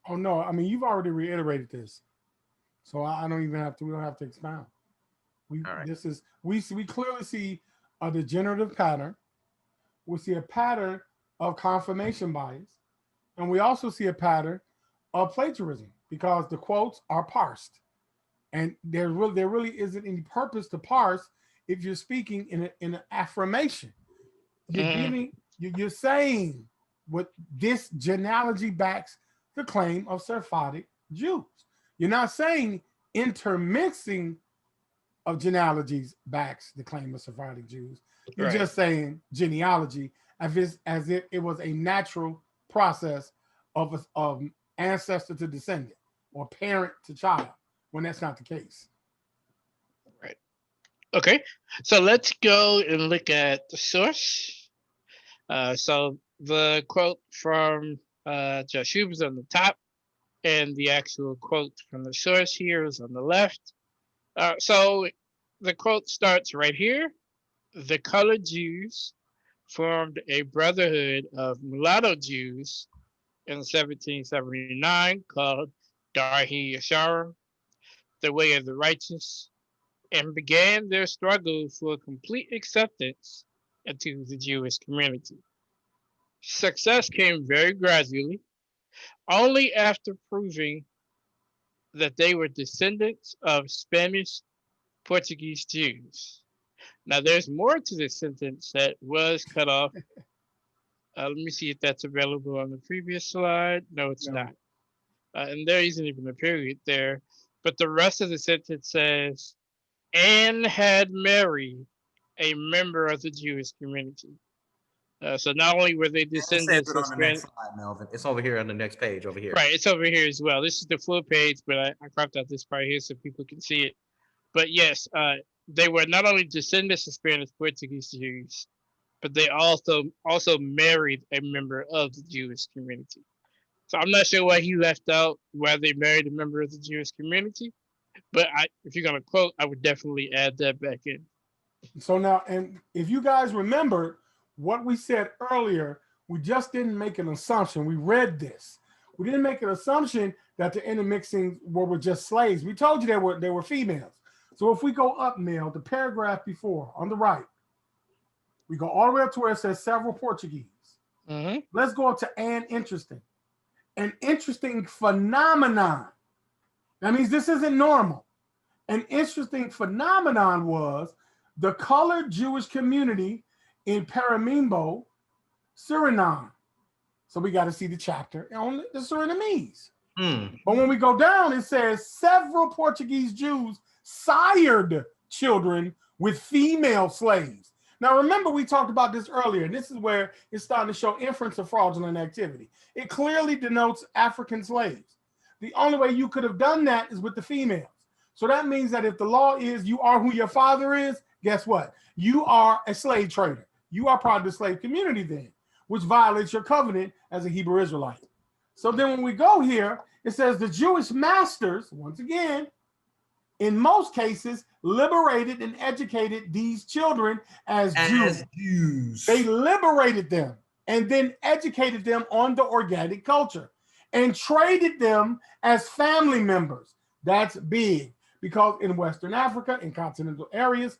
Speaker 2: Oh no, I mean you've already reiterated this, so I don't even have to. We don't have to expound.
Speaker 1: Right.
Speaker 2: This is we clearly see a degenerative pattern. We see a pattern of confirmation bias, and we also see a pattern of plagiarism because the quotes are parsed, and there really isn't any purpose to parse if you're speaking in an affirmation. You're saying what this genealogy backs the claim of Sephardic Jews. You're not saying intermixing of genealogies backs the claim of Sephardic Jews. You're just saying genealogy as if it was a natural process of ancestor to descendant or parent to child, when that's not the case.
Speaker 3: Right. Okay. So let's go and look at the source. So the quote from Jashubs on the top, and the actual quote from the source here is on the left. So the quote starts right here. The colored Jews formed a brotherhood of mulatto Jews in 1779 called Darhi Yasharim, the way of the righteous, and began their struggle for complete acceptance into the Jewish community. Success came very gradually, only after proving that they were descendants of Spanish Portuguese Jews. Now, there's more to this sentence that was cut off. Let me see if that's available on the previous slide. No, it's not. And there isn't even a period there. But the rest of the sentence says, and had married a member of the Jewish community. So not only were they descendants of
Speaker 1: on the next slide, Melvin. It's over here on the next page over here.
Speaker 3: Right, it's over here as well. This is the full page, but I cropped out this part here so people can see it. But yes, they were not only descendants of Spanish Portuguese Jews, but they also married a member of the Jewish community. So I'm not sure why he left out why they married a member of the Jewish community, but if you're gonna quote, I would definitely add that back in.
Speaker 2: So now, and if you guys remember what we said earlier, we just didn't make an assumption. We read this. We didn't make an assumption that the intermixing were just slaves. We told you they were females. So if we go up, Neil, the paragraph before on the right, we go all the way up to where it says several Portuguese. Let's go up to an interesting phenomenon. That means this isn't normal. An interesting phenomenon was the colored Jewish community in Paramimbo, Suriname. So we got to see the chapter on the Surinamese. But when we go down, it says several Portuguese Jews sired children with female slaves. Now, remember, we talked about this earlier, and this is where it's starting to show inference of fraudulent activity. It clearly denotes African slaves. The only way you could have done that is with the females. So that means that if the law is you are who your father is, guess what? You are a slave trader. You are part of the slave community then, which violates your covenant as a Hebrew Israelite. So then when we go here, it says the Jewish masters, once again, in most cases, liberated and educated these children as Jews. They liberated them and then educated them on the organic culture and traded them as family members. That's big because in Western Africa, in continental areas,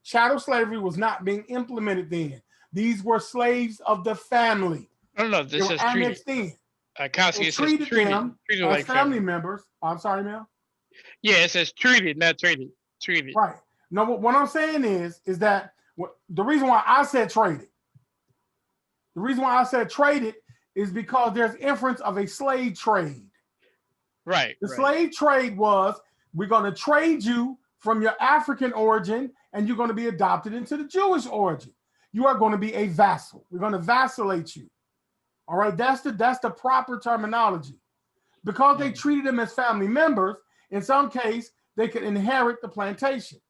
Speaker 2: chattel slavery was not being implemented then. These were slaves of the family.
Speaker 3: No, this is annexed in. Kowski, it says
Speaker 2: treated them
Speaker 3: treated
Speaker 2: as
Speaker 3: like
Speaker 2: family members. I'm sorry, Mel.
Speaker 3: Yeah, it says treated, not traded. Treated.
Speaker 2: Right. No, what I'm saying is that the reason why I said traded, is because there's inference of a slave trade.
Speaker 3: Right.
Speaker 2: The slave trade was, we're going to trade you from your African origin and you're going to be adopted into the Jewish origin. You are going to be a vassal. We're going to vacillate you. All right, that's the proper terminology. Because they treated them as family members, in some case, they could inherit the plantation.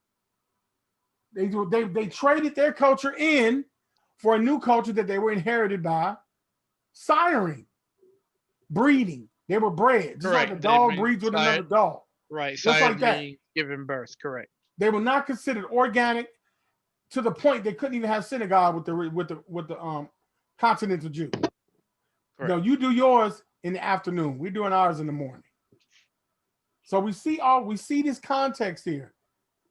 Speaker 2: They traded their culture in for a new culture that they were inherited by siring, breeding. They were bred, just like a dog breeds with another dog.
Speaker 3: Right,
Speaker 2: just like that.
Speaker 3: Giving birth, correct.
Speaker 2: They were not considered organic to the point they couldn't even have synagogue with the continental Jew.
Speaker 3: Correct.
Speaker 2: No, you do yours in the afternoon. We're doing ours in the morning. So we see this context here,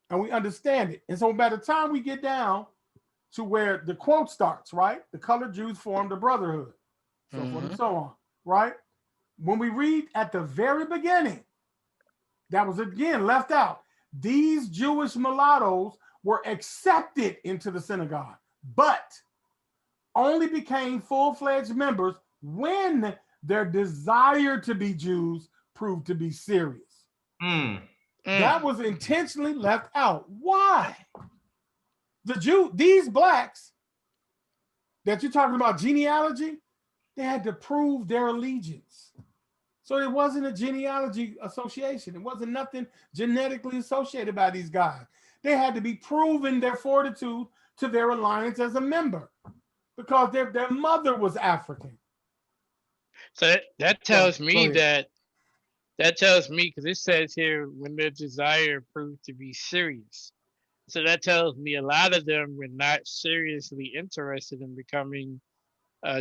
Speaker 2: and we understand it. And so by the time we get down to where the quote starts, right? The colored Jews formed a brotherhood, so forth and so on, right? When we read at the very beginning, that was again left out. These Jewish mulattoes were accepted into the synagogue, but only became full-fledged members when their desire to be Jews proved to be serious. That was intentionally left out. Why? These blacks that you're talking about genealogy, they had to prove their allegiance. So it wasn't a genealogy association. It wasn't nothing genetically associated by these guys. They had to be proven their fortitude to their alliance as a member because their mother was African.
Speaker 3: So that tells me because it says here when their desire proved to be serious. So that tells me a lot of them were not seriously interested in becoming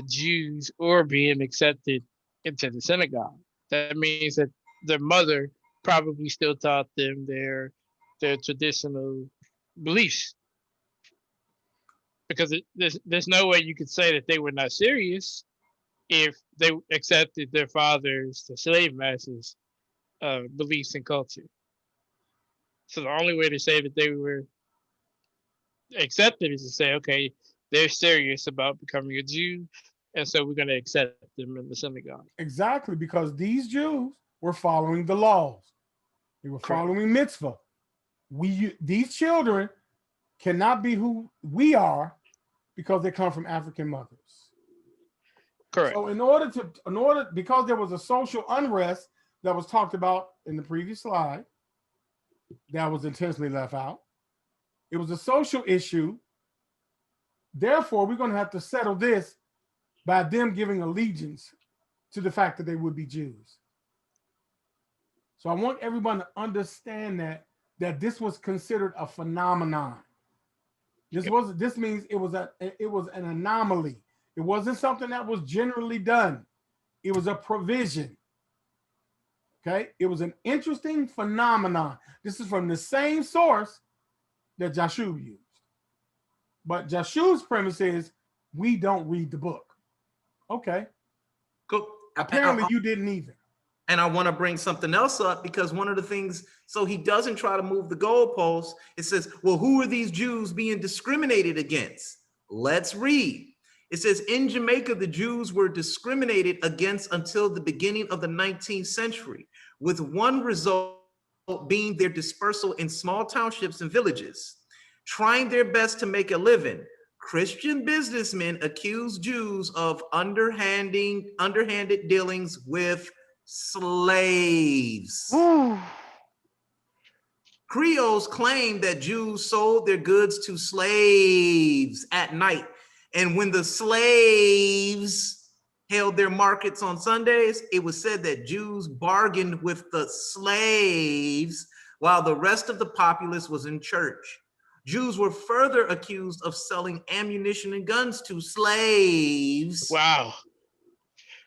Speaker 3: Jews or being accepted into the synagogue. That means that their mother probably still taught them their traditional beliefs. Because there's no way you could say that they were not serious if they accepted their father's, the slave masters' beliefs and culture. So the only way to say that they were accepted is to say, okay, they're serious about becoming a Jew, and so we're going to accept them in the synagogue.
Speaker 2: Exactly, because these Jews were following the laws. They were following mitzvah. These children cannot be who we are because they come from African mothers.
Speaker 3: Correct.
Speaker 2: So because there was a social unrest that was talked about in the previous slide, that was intentionally left out. It was a social issue. Therefore, we're going to have to settle this by them giving allegiance to the fact that they would be Jews. So I want everyone to understand that this was considered a phenomenon. This means it was an anomaly. It wasn't something that was generally done. It was a provision. Okay, it was an interesting phenomenon. This is from the same source that Jashub used. But Jashub's premise is we don't read the book. Okay.
Speaker 1: Cool.
Speaker 2: Apparently you didn't either.
Speaker 1: And I want to bring something else up because one of the things, so he doesn't try to move the goalposts. It says, well, who are these Jews being discriminated against? Let's read. It says, in Jamaica, the Jews were discriminated against until the beginning of the 19th century, with one result being their dispersal in small townships and villages. Trying their best to make a living, Christian businessmen accused Jews of underhanded dealings with slaves. Creoles claimed that Jews sold their goods to slaves at night. And when the slaves held their markets on Sundays, it was said that Jews bargained with the slaves while the rest of the populace was in church. Jews were further accused of selling ammunition and guns to slaves.
Speaker 3: Wow.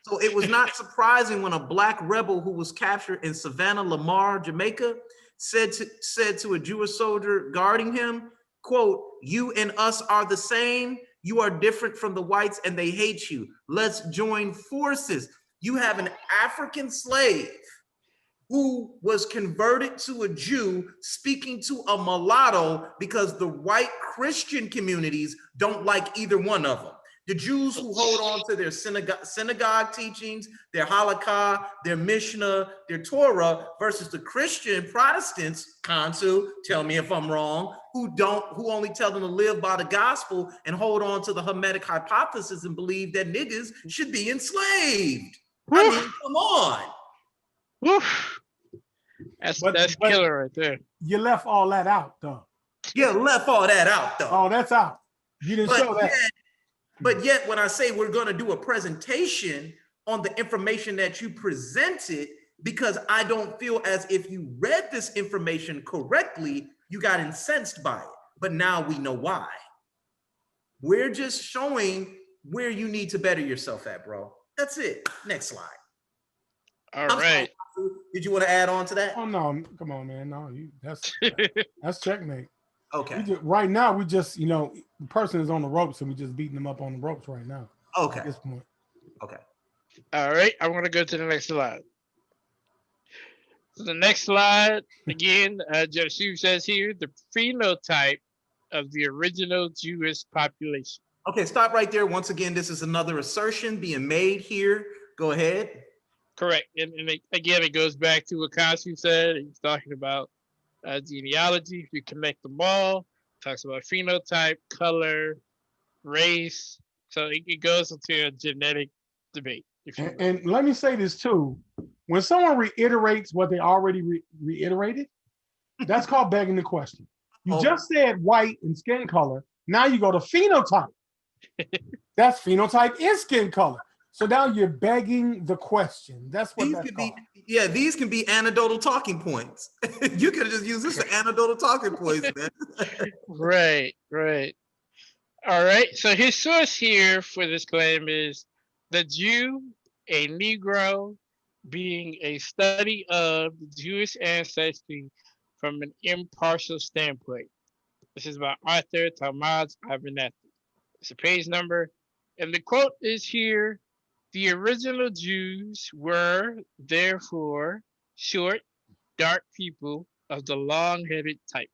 Speaker 1: So it was not surprising when a black rebel who was captured in Savannah, Lamar, Jamaica, said to a Jewish soldier guarding him, quote, "You and us are the same. You are different from the whites and they hate you. Let's join forces." You have an African slave who was converted to a Jew speaking to a mulatto because the white Christian communities don't like either one of them. The Jews who hold on to their synagogue teachings, their halakha, their Mishnah, their Torah, versus the Christian Protestants, Kansu, tell me if I'm wrong, who only tell them to live by the gospel and hold on to the Hermetic hypothesis and believe that niggas should be enslaved. I mean, come on.
Speaker 3: Woof. That's
Speaker 2: But
Speaker 3: killer right there.
Speaker 2: You left all that out, though.
Speaker 1: Yeah, left all that out, though.
Speaker 2: Oh, that's out. You didn't show that.
Speaker 1: But yet, when I say we're going to do a presentation on the information that you presented, because I don't feel as if you read this information correctly, you got incensed by it. But now we know why. We're just showing where you need to better yourself at, bro. That's it. Next slide.
Speaker 3: All right.
Speaker 1: Sorry, did you want to add on to that?
Speaker 2: Oh no, come on, man. No, that's checkmate.
Speaker 1: Okay.
Speaker 2: Right now, we just, the person is on the ropes, and we just beating them up on the ropes right now.
Speaker 1: Okay.
Speaker 2: At this point.
Speaker 1: Okay.
Speaker 3: All right. I want to go to the next slide. So the next slide, again, Jashub says here, the phenotype of the original Jewish population.
Speaker 1: Okay, stop right there. Once again, this is another assertion being made here. Go ahead.
Speaker 3: Correct. And again, it goes back to what Kansu said. He's talking about genealogy. If you connect them all, talks about phenotype, color, race. So it goes into a genetic debate.
Speaker 2: And let me say this too. When someone reiterates what they already reiterated, that's called begging the question. You just said white and skin color. Now you go to phenotype. That's phenotype is skin color. So now you're begging the question. That's what that's called.
Speaker 1: These can be anecdotal talking points. You could just use this for anecdotal talking points, man.
Speaker 3: Right. All right. So his source here for this claim is the Jew, a Negro, being a study of the Jewish ancestry from an impartial standpoint. This is by Arthur Talmadge Abernathy. It's a page number. And the quote is here: the original Jews were, therefore, short, dark people of the long-headed type.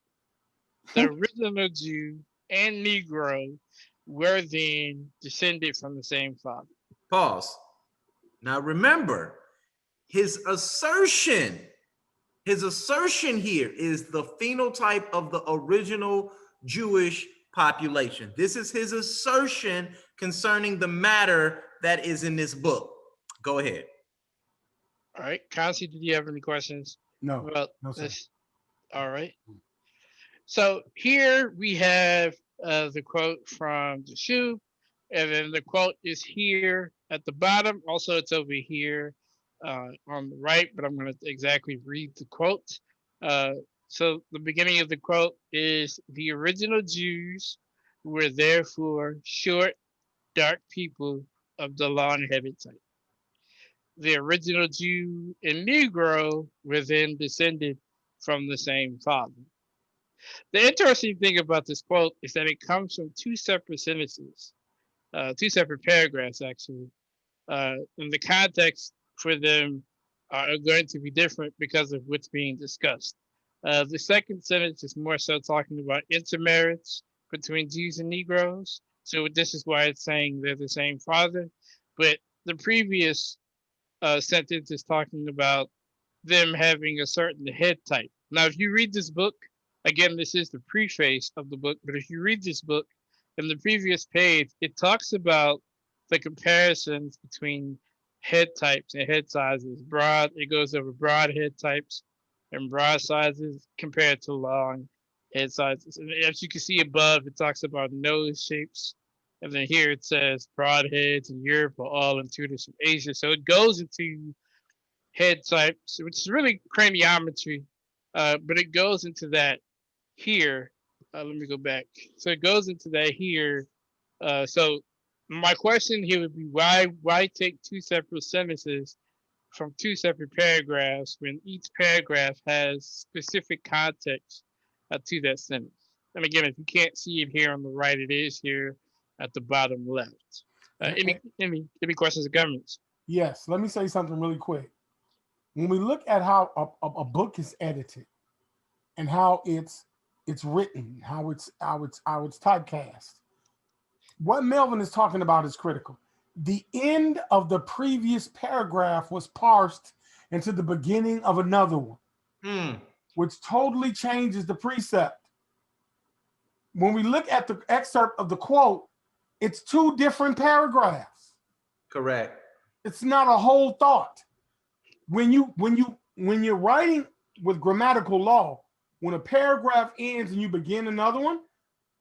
Speaker 3: The original Jew and Negro were then descended from the same father.
Speaker 1: Pause. Now remember, his assertion here is the phenotype of the original Jewish population. This is his assertion concerning the matter that is in this book. Go ahead.
Speaker 3: All right. Kansi, did you have any questions?
Speaker 2: No.
Speaker 3: Well,
Speaker 2: no, sir.
Speaker 3: All right. So here we have the quote from Jashub, and then the quote is here at the bottom. Also, it's over here on the right, but I'm going to exactly read the quote. So the beginning of the quote is: the original Jews were therefore short, dark people of the long-headed type. The original Jew and Negro were then descended from the same father. The interesting thing about this quote is that it comes from two separate sentences, two separate paragraphs, actually. And the context for them are going to be different because of what's being discussed. The second sentence is more so talking about intermarriage between Jews and Negroes. So this is why it's saying they're the same father. But the previous sentence is talking about them having a certain head type. Now, if you read this book, again, this is the preface of the book, but if you read this book, in the previous page, it talks about the comparisons between head types and head sizes. Broad, it goes over broad head types and broad sizes compared to long head sizes. And as you can see above, it talks about nose shapes. And then here it says broad heads in Europe are all intuitive from Asia. So it goes into head types, which is really craniometry, but it goes into that here. Let me go back. So it goes into that here. So my question here would be why take two separate sentences from two separate paragraphs when each paragraph has specific context to that sentence? And again, if you can't see it here on the right, it is here at the bottom left. Any questions or comments?
Speaker 2: Yes, let me say something really quick. When we look at how a book is edited and how it's written, how it's typecast, what Melvin is talking about is critical. The end of the previous paragraph was parsed into the beginning of another one, which totally changes the precept. When we look at the excerpt of the quote, it's two different paragraphs.
Speaker 1: Correct.
Speaker 2: It's not a whole thought. When you're writing with grammatical law, when a paragraph ends and you begin another one,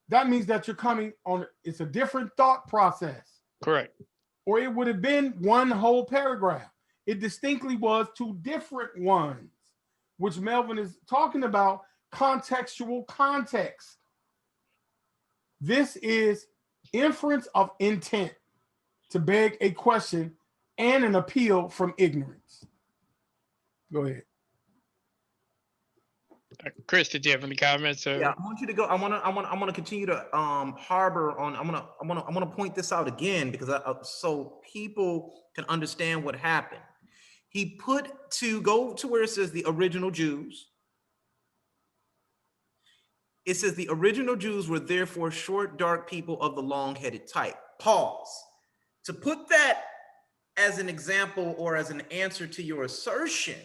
Speaker 2: that means that you're coming on, it's a different thought process.
Speaker 3: Correct.
Speaker 2: Or it would have been one whole paragraph. It distinctly was two different ones, which Melvin is talking about contextual context. This is inference of intent to beg a question and an appeal from ignorance. Go ahead.
Speaker 3: Chris, did you have any comments? Or?
Speaker 1: Yeah, I want you to go. I want to continue to harbor on. I want to point this out again because so people can understand what happened. He put to go to where it says the original Jews. It says the original Jews were therefore short, dark people of the long-headed type. Pause. To put that as an example or as an answer to your assertion,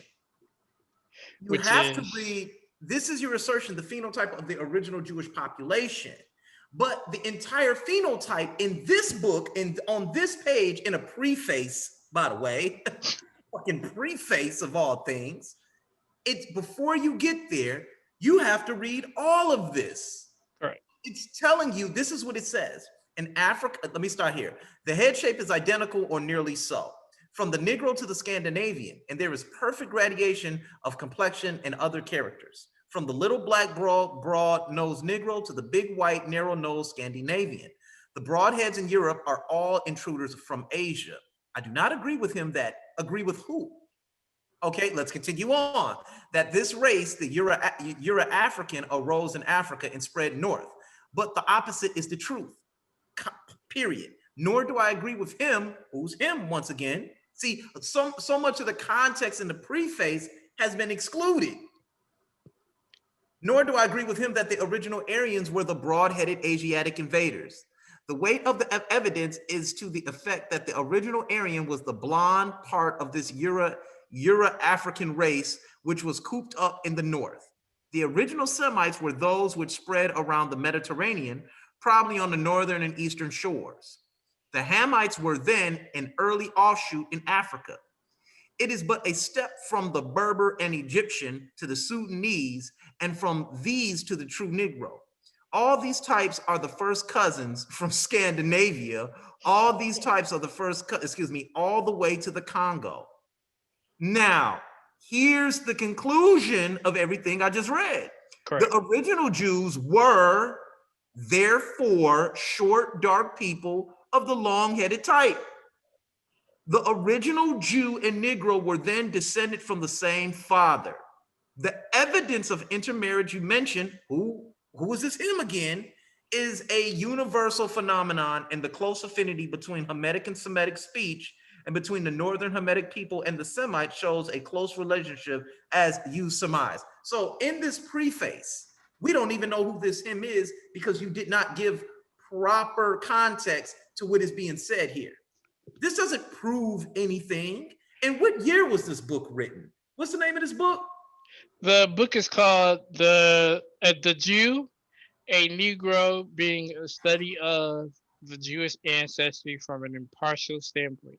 Speaker 1: you have to read. This is your assertion, the phenotype of the original Jewish population. But the entire phenotype in this book, and on this page, in a preface, by the way, fucking preface of all things, it's before you get there, you have to read all of this.
Speaker 3: Right.
Speaker 1: It's telling you, this is what it says. In Africa, let me start here. The head shape is identical or nearly so. From the Negro to the Scandinavian, and there is perfect gradation of complexion and other characters. From the little black broad-nosed Negro to the big white narrow-nosed Scandinavian. The broadheads in Europe are all intruders from Asia. I do not agree with him that, agree with who? Okay, let's continue on. That this race, the Euro-African, arose in Africa and spread north. But the opposite is the truth, period. Nor do I agree with him, who's him once again. See, so much of the context in the preface has been excluded. Nor do I agree with him that the original Aryans were the broad-headed Asiatic invaders. The weight of the evidence is to the effect that the original Aryan was the blonde part of this Euro-African race, which was cooped up in the north. The original Semites were those which spread around the Mediterranean, probably on the northern and eastern shores. The Hamites were then an early offshoot in Africa. It is but a step from the Berber and Egyptian to the Sudanese, and from these to the true Negro. All these types are the first cousins from Scandinavia. All these types are the first, all the way to the Congo. Now, here's the conclusion of everything I just read. Correct. The original Jews were, therefore, short, dark people of the long-headed type. The original Jew and Negro were then descended from the same father. The evidence of intermarriage you mentioned, who is this him again, is a universal phenomenon in the close affinity between Hamitic and Semitic speech and between the Northern Hamitic people and the Semites shows a close relationship as you surmise. So in this preface, we don't even know who this him is because you did not give proper context to what is being said here. This doesn't prove anything. And what year was this book written? What's the name of this book?
Speaker 3: The book is called The Jew, a Negro being a study of the Jewish ancestry from an impartial standpoint.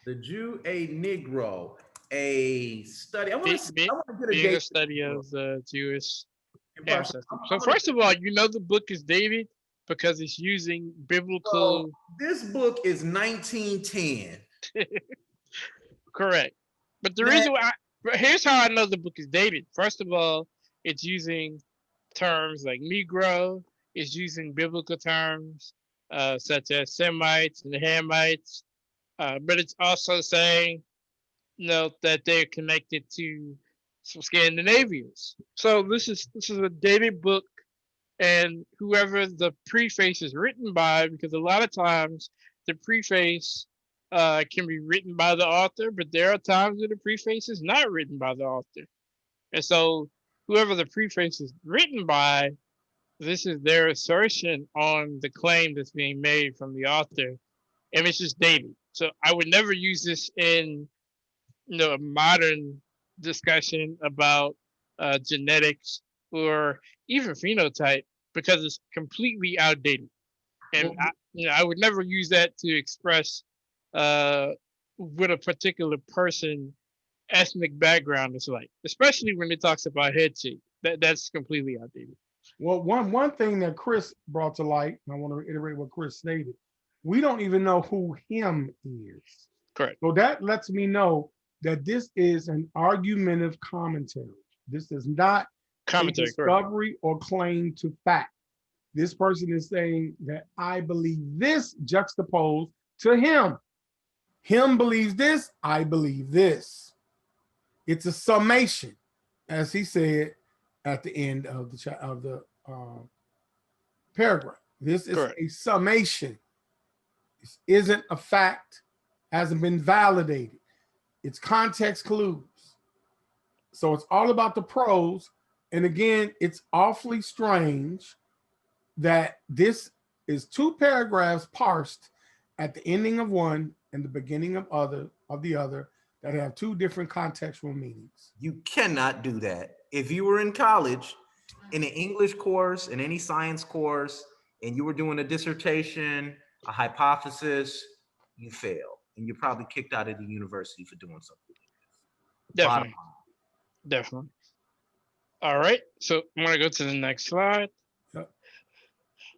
Speaker 1: The Jew, a Negro, a study. I want to get a
Speaker 3: being
Speaker 1: date.
Speaker 3: A study of the Jewish ancestry. So first of all, you know the book is dated because it's using biblical.
Speaker 1: So this book is 1910.
Speaker 3: Correct. But the reason why, here's how I know the book is dated. First of all, it's using terms like Negro, it's using biblical terms such as Semites and Hamites, but it's also saying, that they're connected to some Scandinavians. So this is a dated book, and whoever the preface is written by, because a lot of times the preface can be written by the author, but there are times when the preface is not written by the author. And so whoever the preface is written by, this is their assertion on the claim that's being made from the author, and it's just dated. So I would never use this in a modern discussion about genetics or even phenotype because it's completely outdated. And I would never use that to express uh, what a particular person ethnic background is like, especially when it talks about head shape. That's completely outdated.
Speaker 2: Well, one thing that Chris brought to light, and I want to reiterate what Chris stated, we don't even know who him is.
Speaker 3: Correct.
Speaker 2: So that lets me know that this is an argumentative commentary. This is not
Speaker 3: Commentary,
Speaker 2: a discovery or claim to fact. This person is saying that I believe this juxtaposed to him. Him believes this, I believe this. It's a summation, as he said at the end of the paragraph. This is
Speaker 3: correct.
Speaker 2: a summation. This isn't a fact, hasn't been validated. It's context clues. So it's all about the prose. And again, it's awfully strange that this is two paragraphs parsed at the ending of one and the beginning of the other that have two different contextual meanings.
Speaker 1: You cannot do that. If you were in college, in an English course, in any science course, and you were doing a dissertation, a hypothesis, you fail. And you're probably kicked out of the university for doing something like this.
Speaker 3: Definitely. Definitely. All right. So I'm going to go to the next slide.
Speaker 2: Yep.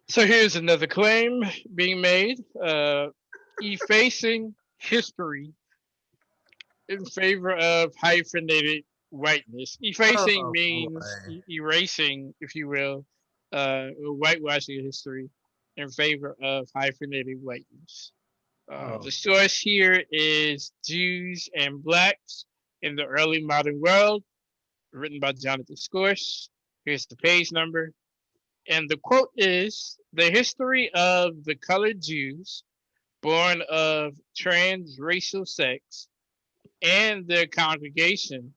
Speaker 3: So here's another claim being made, effacing history in favor of hyphenated whiteness. Effacing means erasing, if you will, whitewashing history in favor of hyphenated whiteness. The source here is Jews and Blacks in the Early Modern World, written by Jonathan Scorch. Here's the page number. And the quote is, "The history of the colored Jews born of transracial sex and their congregation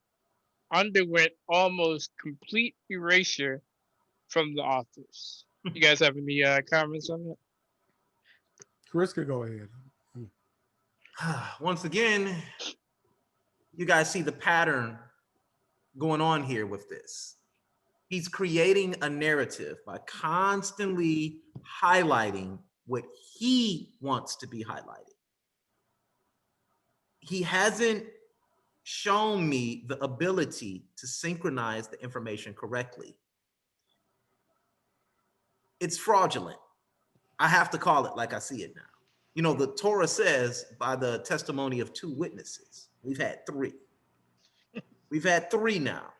Speaker 3: underwent almost complete erasure from the authors." You guys have any comments on that?
Speaker 2: Chris could go ahead.
Speaker 1: Once again, you guys see the pattern going on here with this. He's creating a narrative by constantly highlighting what he wants to be highlighted. He hasn't shown me the ability to synchronize the information correctly. It's fraudulent. I have to call it like I see it now. You know, the Torah says by the testimony of two witnesses. We've had three. We've had three now.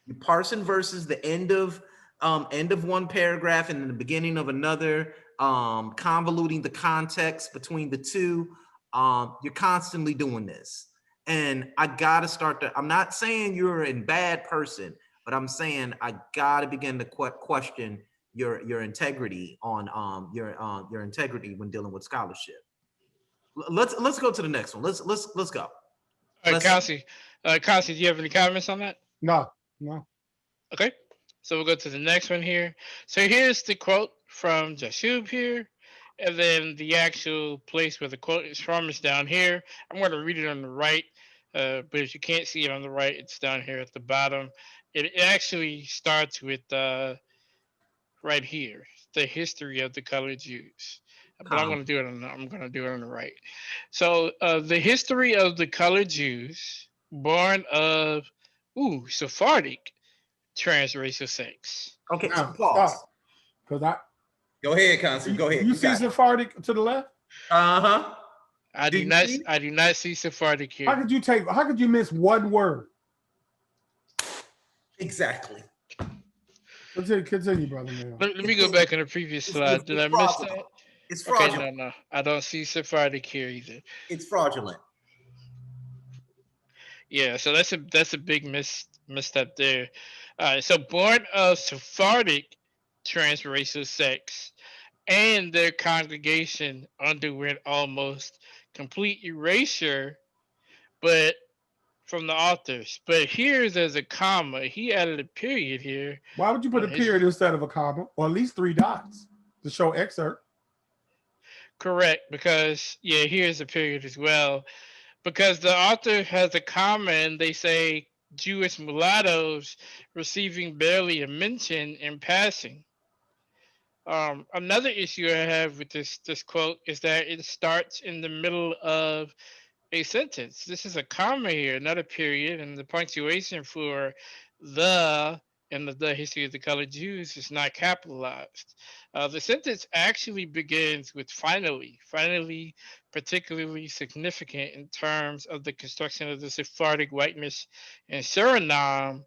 Speaker 1: You parsing verses, the end of one paragraph and then the beginning of another, convoluting the context between the two. You're constantly doing this. And I gotta start to, I'm not saying you're a bad person, but I'm saying I gotta begin to question your integrity on your integrity when dealing with scholarship. Let's go to the next one. Let's go.
Speaker 3: All right, Kasi, do you have any comments on that?
Speaker 2: No.
Speaker 3: Okay, so we'll go to the next one here. So here's the quote from Jashub here, and then the actual place where the quote is from is down here. I'm going to read it on the right, but if you can't see it on the right, it's down here at the bottom. It actually starts with right here, the history of the colored Jews. But I'm going to do it on the right. So the history of the colored Jews born of Sephardic transracial sex.
Speaker 1: Okay,
Speaker 2: Now,
Speaker 1: pause.
Speaker 2: Because
Speaker 1: Go ahead, Constance. Go ahead.
Speaker 2: You see Sephardic to the left?
Speaker 1: Uh-huh.
Speaker 3: I do not see Sephardic here.
Speaker 2: How could you miss one word?
Speaker 1: Exactly.
Speaker 2: Continue, brother.
Speaker 3: Let me go back on the previous slide. Did I miss that?
Speaker 1: It's fraudulent.
Speaker 3: Okay, no. I don't see Sephardic here either.
Speaker 1: It's fraudulent.
Speaker 3: Yeah, so that's a big misstep there. So born of Sephardic transracial sex and their congregation underwent almost complete erasure, but from the authors. But here there's a comma. He added a period here
Speaker 2: Why would you put
Speaker 3: on
Speaker 2: a period
Speaker 3: his.
Speaker 2: instead of a comma, or at least 3 dots to show excerpt?
Speaker 3: Correct, because yeah, here's a period as well. Because the author has a comma and they say Jewish mulattoes receiving barely a mention in passing. Another issue I have with this quote is that it starts in the middle of a sentence. This is a comma here, not a period, and the punctuation for the in the history of the colored Jews is not capitalized. The sentence actually begins with finally, finally, particularly significant in terms of the construction of the Sephardic whiteness in Suriname.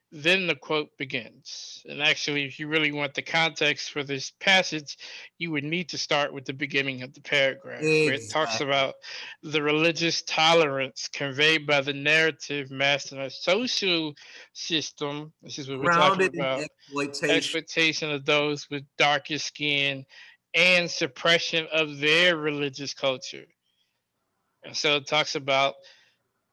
Speaker 3: Then the quote begins. And actually, if you really want the context for this passage, you would need to start with the beginning of the paragraph where it talks
Speaker 1: Exactly.
Speaker 3: about the religious tolerance conveyed by the narrative masked in a social system. This is what we're talking
Speaker 1: Grounded in
Speaker 3: about.
Speaker 1: exploitation.
Speaker 3: Exploitation of those with darker skin and suppression of their religious culture. And so it talks about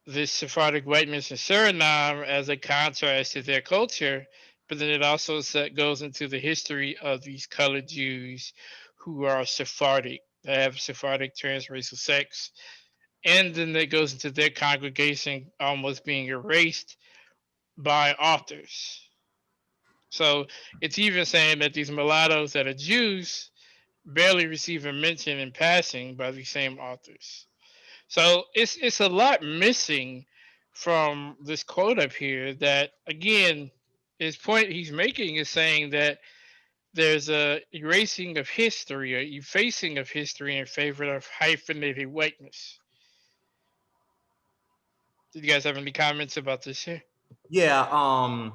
Speaker 3: this Sephardic whiteness in Suriname as a contrast to their culture, but then it also goes into the history of these colored Jews who are Sephardic, that have Sephardic transracial sex, and then it goes into their congregation almost being erased by authors. So it's even saying that these mulattoes that are Jews barely receive a mention in passing by these same authors. So it's a lot missing from this quote up here. That again, his point he's making is saying that there's a erasing of history, or effacing of history in favor of hyphenated whiteness. Did you guys have any comments about this here?
Speaker 1: Yeah.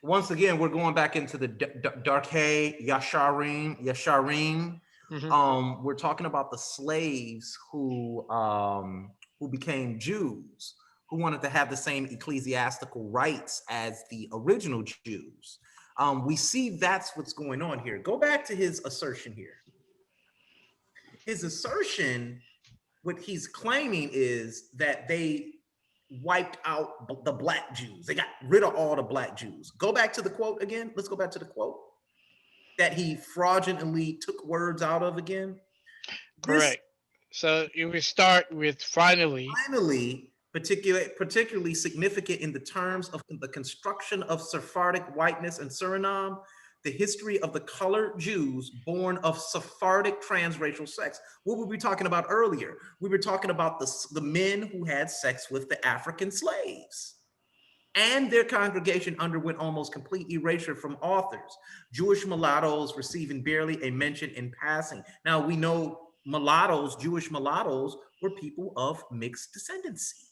Speaker 1: Once again, we're going back into the Darkei Yasharim.
Speaker 3: Hmm.
Speaker 1: We're talking about the slaves who became Jews, who wanted to have the same ecclesiastical rights as the original Jews. We see that's what's going on here. Go back to his assertion here. His assertion, what he's claiming is that they wiped out the black Jews. They got rid of all the black Jews. Go back to the quote again. Let's go back to the quote that he fraudulently took words out of again. This
Speaker 3: Correct. So it would start with finally.
Speaker 1: finally particularly significant in the terms of the construction of Sephardic whiteness in Suriname, the history of the colored Jews born of Sephardic transracial sex. What were we talking about earlier? We were talking about the men who had sex with the African slaves. And their congregation underwent almost complete erasure from authors. Jewish mulattoes receiving barely a mention in passing. Now we know mulattoes, Jewish mulattoes, were people of mixed descendancy.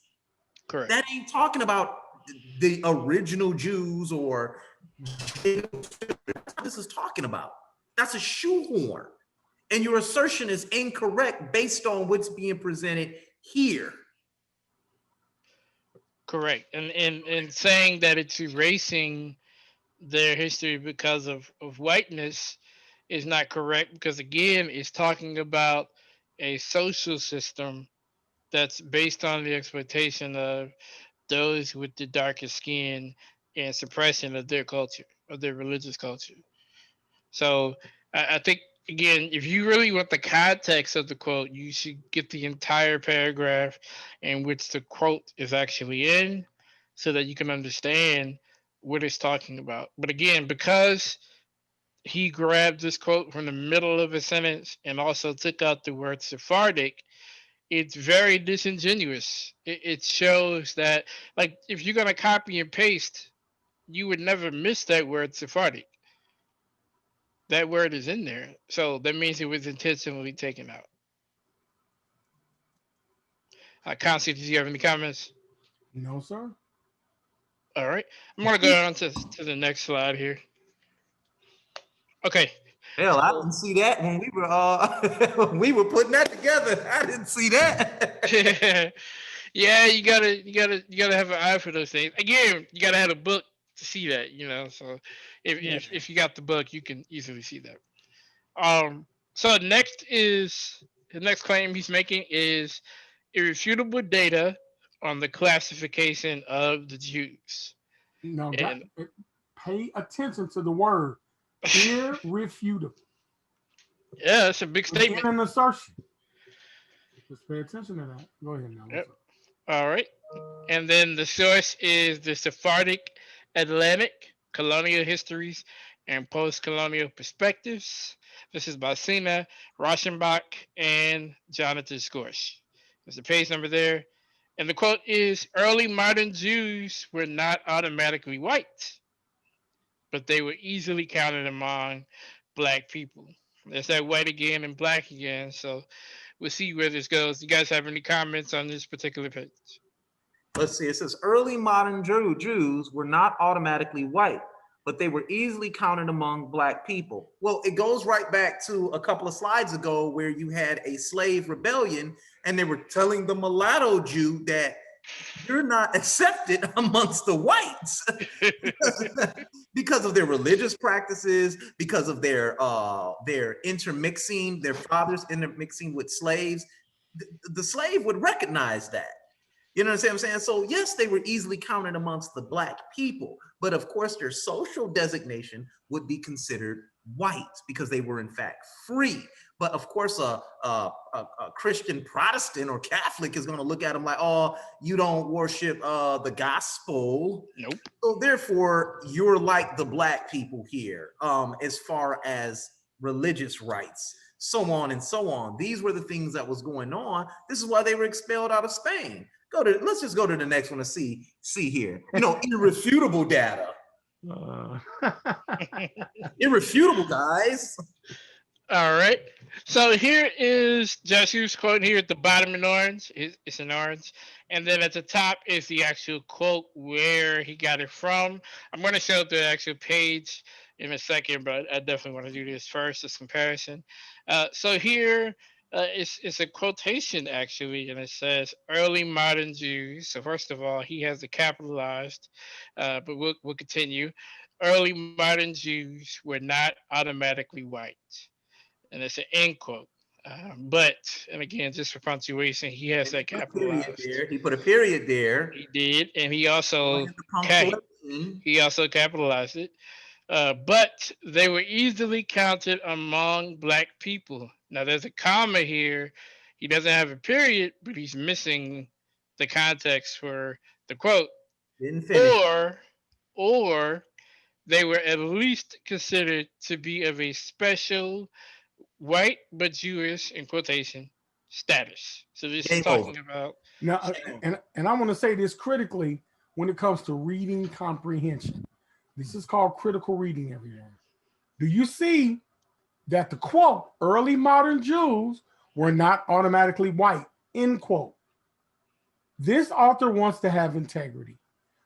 Speaker 3: Correct.
Speaker 1: That ain't talking about the original Jews or that's what this is talking about. That's a shoehorn. And your assertion is incorrect based on what's being presented here.
Speaker 3: Correct. And saying that it's erasing their history because of whiteness is not correct, because again it's talking about a social system that's based on the exploitation of those with the darkest skin and suppression of their culture, of their religious culture. So I think again, if you really want the context of the quote, you should get the entire paragraph in which the quote is actually in, so that you can understand what it's talking about. But again, because he grabbed this quote from the middle of a sentence and also took out the word Sephardic, it's very disingenuous. It shows that, like, if you're gonna copy and paste, you would never miss that word Sephardic. That word is in there, so that means it was intentionally taken out. Constance, did you have any comments?
Speaker 2: No, sir.
Speaker 3: All right, I'm gonna go on to the next slide here. Okay.
Speaker 1: Hell, I didn't see that when we were when we were putting that together. I didn't see that.
Speaker 3: Yeah, you gotta have an eye for those things. Again, you gotta have a book to see that, So if
Speaker 2: Yeah.
Speaker 3: if you got the book, you can easily see that. So next is the next claim he's making is irrefutable data on the classification of the Jews.
Speaker 2: No,
Speaker 3: And
Speaker 2: pay attention to the word irrefutable.
Speaker 3: yeah, it's a big
Speaker 2: It's in
Speaker 3: statement.
Speaker 2: an assertion. Just pay attention to that. Go ahead now.
Speaker 3: Yep. All right. And then the source is the Sephardic Atlantic Colonial Histories and Post-Colonial Perspectives. This is by Sina Rauschenbach and Jonathan Scorch. There's the page number there. And the quote is, early modern Jews were not automatically white, but they were easily counted among black people. There's that white again and black again. So we'll see where this goes. You guys have any comments on this particular page?
Speaker 1: Let's see, it says early modern Jews were not automatically white, but they were easily counted among black people. Well, it goes right back to a couple of slides ago where you had a slave rebellion and they were telling the mulatto Jew that you're not accepted amongst the whites because of their religious practices, because of their intermixing, their fathers intermixing with slaves. The slave would recognize that. You know what I'm saying? So yes, they were easily counted amongst the black people, but of course their social designation would be considered white because they were in fact free. But of course, a Christian Protestant or Catholic is going to look at them like, oh, you don't worship the gospel.
Speaker 3: Nope.
Speaker 1: So therefore, you're like the black people here, as far as religious rights, so on and so on. These were the things that was going on. This is why they were expelled out of Spain. Let's just go to the next one to see here. Irrefutable data. Irrefutable, guys.
Speaker 3: All right. So here is Jashub's quote here at the bottom in orange. It's in orange. And then at the top is the actual quote where he got it from. I'm going to show the actual page in a second, but I definitely want to do this first, this comparison. So here it's a quotation actually, and it says early modern Jews. So first of all, he has it capitalized, but we'll continue. Early modern Jews were not automatically white. And it's an end quote. But, and again, just for punctuation, he has that capitalized.
Speaker 1: He put a period there.
Speaker 3: He did, and he also capitalized it. But they were easily counted among black people. Now, there's a comma here. He doesn't have a period, but he's missing the context for the quote.
Speaker 1: Didn't finish.
Speaker 3: Or they were at least considered to be of a special white but Jewish, in quotation, status. So this is talking about
Speaker 2: now, and I want to say this critically when it comes to reading comprehension. This is called critical reading, everyone. Do you see that the quote, early modern Jews were not automatically white, end quote. This author wants to have integrity.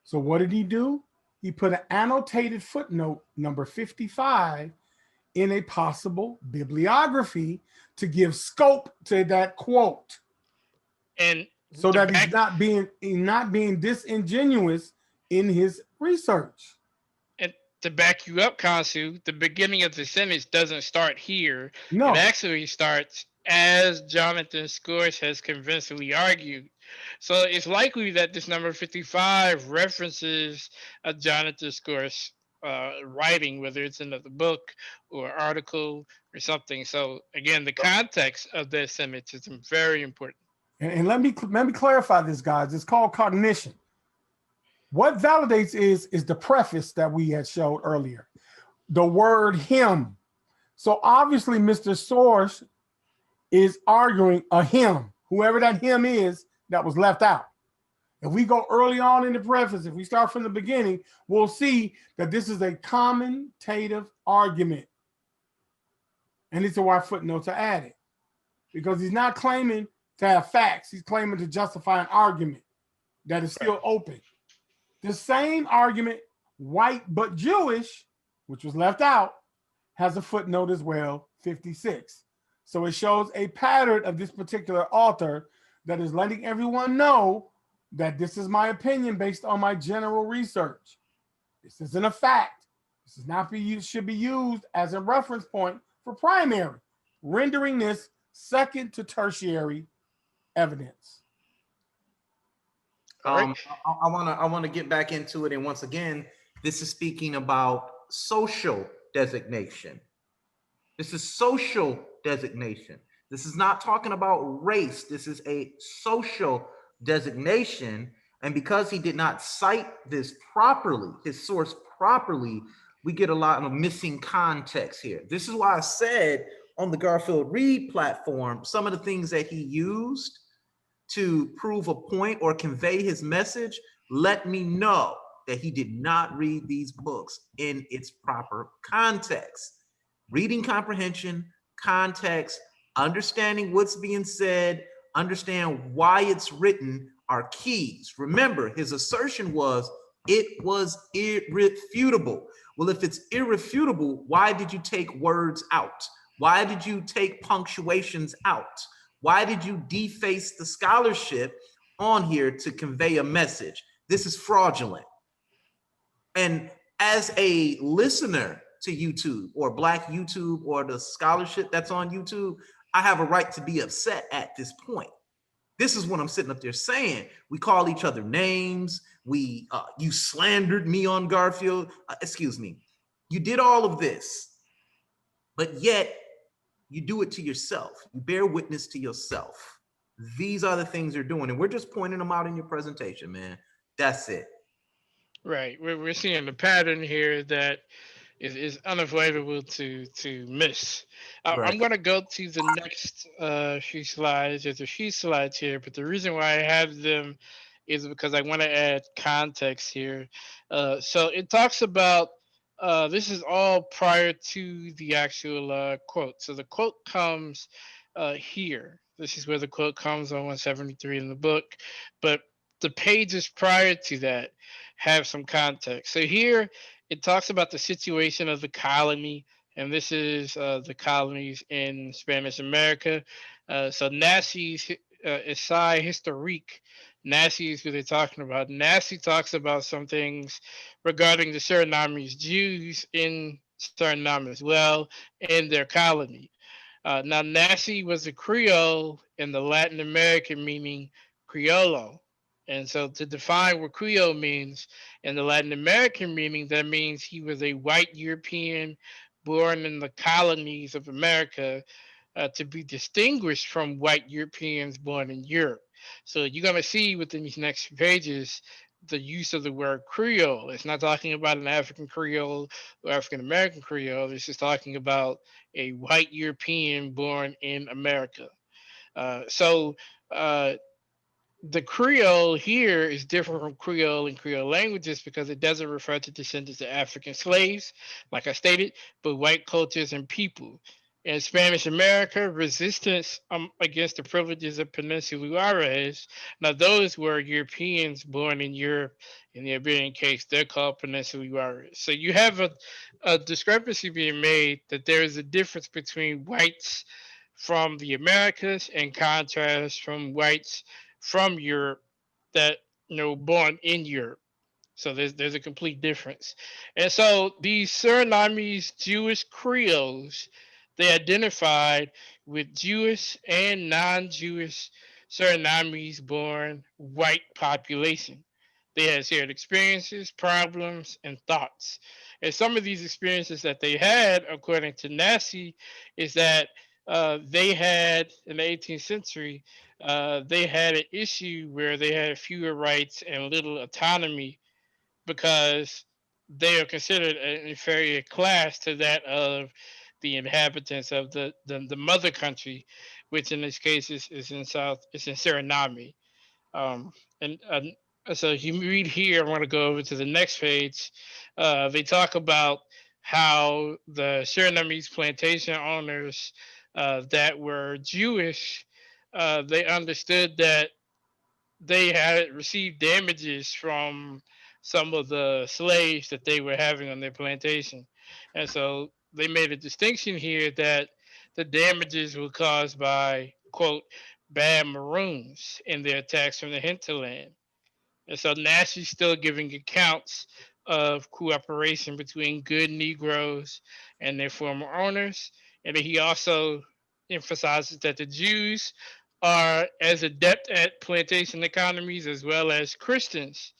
Speaker 2: So what did he do? He put an annotated footnote, number 55, in a possible bibliography to give scope to that quote.
Speaker 3: And
Speaker 2: so that he's not being disingenuous in his research.
Speaker 3: And to back you up, Kansu, the beginning of the sentence doesn't start here.
Speaker 2: No.
Speaker 3: It actually starts as Jonathan Scorch has convincingly argued. So it's likely that this number 55 references a Jonathan Scorch writing, whether it's in the book or article or something. So again, the context of that sentence is very important.
Speaker 2: And let me clarify this, guys. It's called cognition. What validates is the preface that we had showed earlier, the word him. So obviously, Mr. Source is arguing a him, whoever that him is that was left out. If we go early on in the preface, if we start from the beginning, we'll see that this is a commentative argument. And it's why footnotes are added, because he's not claiming to have facts. He's claiming to justify an argument that is still open. The same argument, white but Jewish, which was left out, has a footnote as well, 56. So it shows a pattern of this particular author that is letting everyone know that this is my opinion based on my general research. This isn't a fact. This is not should be used as a reference point for primary, rendering this second to tertiary evidence.
Speaker 3: All right.
Speaker 1: I wanna get back into it, and once again, this is speaking about social designation. This is social designation. This is not talking about race. This is a social designation. And because he did not cite this properly, his source properly, we get a lot of missing context here. This is why I said on the Garfield Reed platform, some of the things that he used to prove a point or convey his message, let me know that he did not read these books in its proper context. Reading comprehension, context, understanding what's being said, understand why it's written are keys. Remember, his assertion was it was irrefutable. Well, if it's irrefutable, why did you take words out? Why did you take punctuations out? Why did you deface the scholarship on here to convey a message? This is fraudulent. And as a listener to YouTube or Black YouTube or the scholarship that's on YouTube, I have a right to be upset at this point. This is what I'm sitting up there saying. We call each other names. You slandered me on Garfield. Excuse me. You did all of this, but yet you do it to yourself. You bear witness to yourself. These are the things you're doing, and we're just pointing them out in your presentation, man. That's it.
Speaker 3: Right. We're seeing the pattern here that is unavoidable to miss.
Speaker 1: Right.
Speaker 3: I'm going to go to the next few slides. There's a few slides here, but the reason why I have them is because I want to add context here. So it talks about this is all prior to the actual quote. So the quote comes here. This is where the quote comes on 173 in the book, but the pages prior to that have some context. So here it talks about the situation of the colony, and this is the colonies in Spanish America. So Nassie's Essai Historique. Nassie is who they're talking about. Nassie talks about some things regarding the Surinamese Jews in Suriname as well in their colony. Now, Nassie was a Creole in the Latin American meaning Criollo. And so, to define what Creole means in the Latin American meaning, that means he was a white European born in the colonies of America to be distinguished from white Europeans born in Europe. So, you're going to see within these next pages the use of the word Creole. It's not talking about an African Creole or African American Creole. It's just talking about a white European born in America. So the Creole here is different from Creole and Creole languages because it doesn't refer to descendants of African slaves, like I stated, but white cultures and people. In Spanish America, resistance against the privileges of Peninsula Juarez. Now, those were Europeans born in Europe. In the Iberian case, they're called Peninsula Juarez. So you have a discrepancy being made that there is a difference between whites from the Americas and contrast from whites from Europe that born in Europe. So there's a complete difference. And so these Surinamese Jewish Creoles, they identified with Jewish and non-Jewish Surinamese born white population. They had shared experiences, problems, and thoughts. And some of these experiences that they had, according to Nassi, is that they had in the 18th century, they had an issue where they had fewer rights and little autonomy because they are considered an inferior class to that of the inhabitants of the mother country, which in this case is in Suriname. Um, and so if you read here, I want to go over to the next page. They talk about how the Surinamese plantation owners that were Jewish, they understood that they had received damages from some of the slaves that they were having on their plantation. And so they made a distinction here that the damages were caused by, quote, bad maroons in their attacks from the hinterland. And so Nash still giving accounts of cooperation between good Negroes and their former owners. And then he also emphasizes that the Jews are as adept at plantation economies as well as Christians.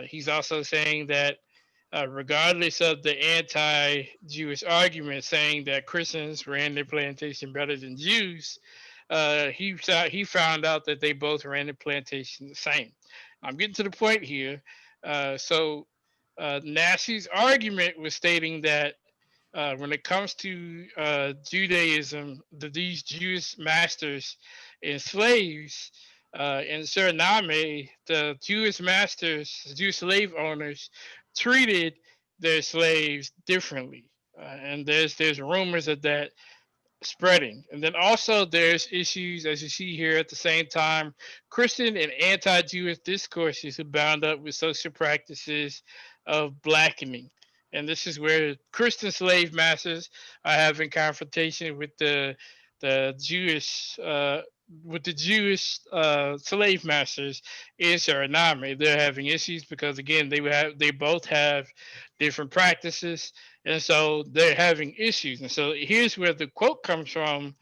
Speaker 3: He's also saying that regardless of the anti-Jewish argument saying that Christians ran their plantation better than Jews, he found out that they both ran the plantation the same. I'm getting to the point here. Nash's argument was stating that when it comes to Judaism, these Jewish masters and slaves in Suriname, the Jewish masters, Jewish slave owners, treated their slaves differently, and there's rumors of that spreading. And then also there's issues, as you see here at the same time, Christian and anti-Jewish discourses are bound up with social practices of blackening. And this is where Christian slave masters are having confrontation the Jewish with the Jewish slave masters in Suriname. They're having issues because again they both have different practices, and so they're having issues. And so here's where the quote comes from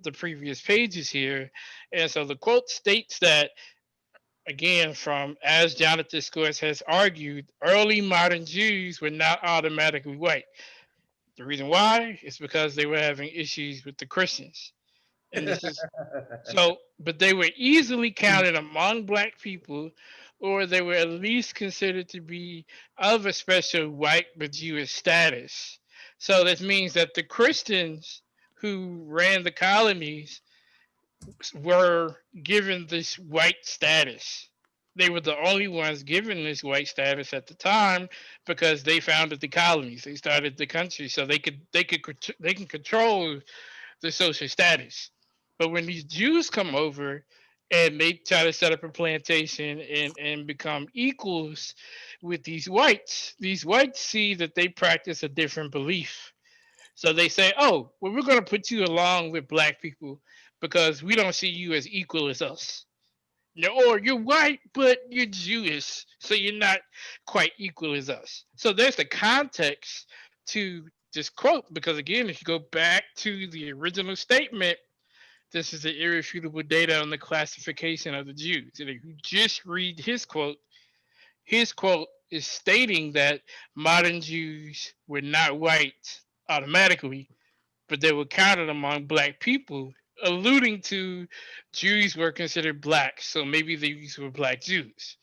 Speaker 3: the previous pages here. And so the quote states that, again, from as Jonathan Discourse has argued, early modern Jews were not automatically white. The reason why is because they were having issues with the Christians. And this is so, but they were easily counted among black people, or they were at least considered to be of a special white but Jewish status. So that means that the Christians who ran the colonies were given this white status. They were the only ones given this white status at the time because they founded the colonies. They started the country, so they can control the social status. But when these Jews come over and they try to set up a plantation and become equals with these whites see that they practice a different belief. So they say, oh, well, we're going to put you along with black people because we don't see you as equal as us. Or you're white, but you're Jewish, so you're not quite equal as us. So there's the context to this quote, because again, if you go back to the original statement, this is the irrefutable data on the classification of the Jews. And if you just read his quote is stating that modern Jews were not white automatically, but they were counted among black people, alluding to Jews were considered black, so maybe these were black Jews.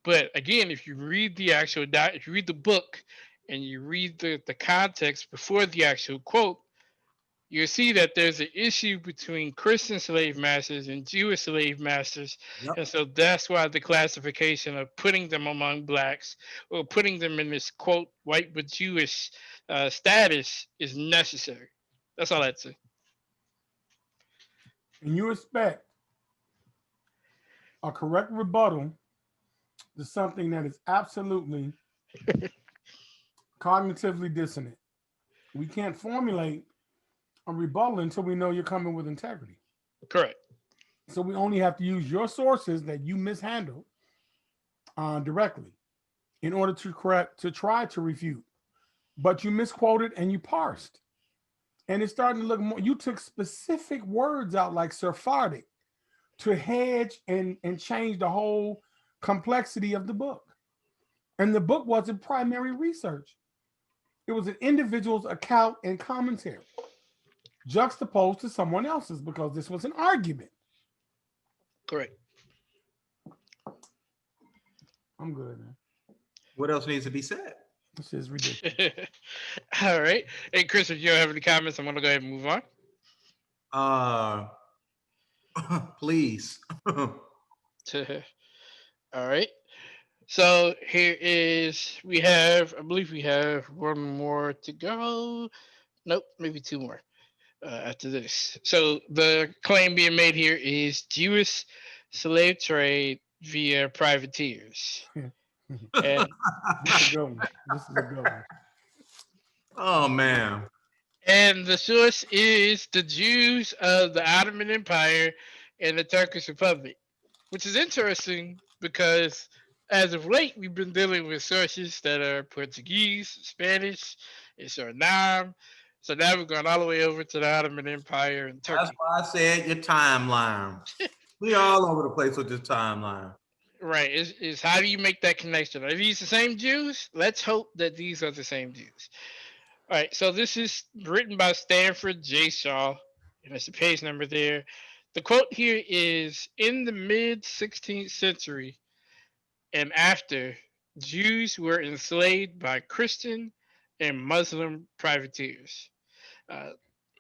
Speaker 3: But again, if you read the actual if you read the book and you read the context before the actual quote, you see that there's an issue between Christian slave masters and Jewish slave masters.
Speaker 1: Yep.
Speaker 3: And so that's why the classification of putting them among blacks or putting them in this quote white but Jewish status is necessary. That's all I'd say.
Speaker 2: And you expect a correct rebuttal to something that is absolutely cognitively dissonant. We can't formulate a rebuttal until we know you're coming with integrity.
Speaker 3: Correct.
Speaker 2: So we only have to use your sources that you mishandled directly in order to try to refute. But you misquoted and you parsed. And it's starting to look more, you took specific words out like Sephardic to hedge and change the whole complexity of the book. And the book wasn't primary research. It was an individual's account and commentary juxtaposed to someone else's because this was an argument.
Speaker 3: Correct.
Speaker 2: I'm good, man.
Speaker 1: What else needs to be said?
Speaker 2: This is ridiculous.
Speaker 3: All right. Hey, Chris, if you don't have any comments, I'm going to go ahead and move on.
Speaker 1: Please.
Speaker 3: All right. So here is, I believe we have one more to go. Nope, maybe two more after this. So the claim being made here is Jewish slave trade via privateers. And
Speaker 2: This is a good one. This is a good one.
Speaker 1: Oh, man.
Speaker 3: And the source is the Jews of the Ottoman Empire and the Turkish Republic, which is interesting because as of late, we've been dealing with sources that are Portuguese, Spanish, and Suriname. So now we're going all the way over to the Ottoman Empire and
Speaker 1: That's
Speaker 3: Turkey.
Speaker 1: why I said your timeline. We all over the place with this timeline.
Speaker 3: Right. Is how do you make that connection? Are these the same Jews? Let's hope that these are the same Jews. All right. So this is written by Stanford J. Shaw, and it's a page number there. The quote here is: in the mid 16th century and after, Jews were enslaved by Christian and Muslim privateers uh,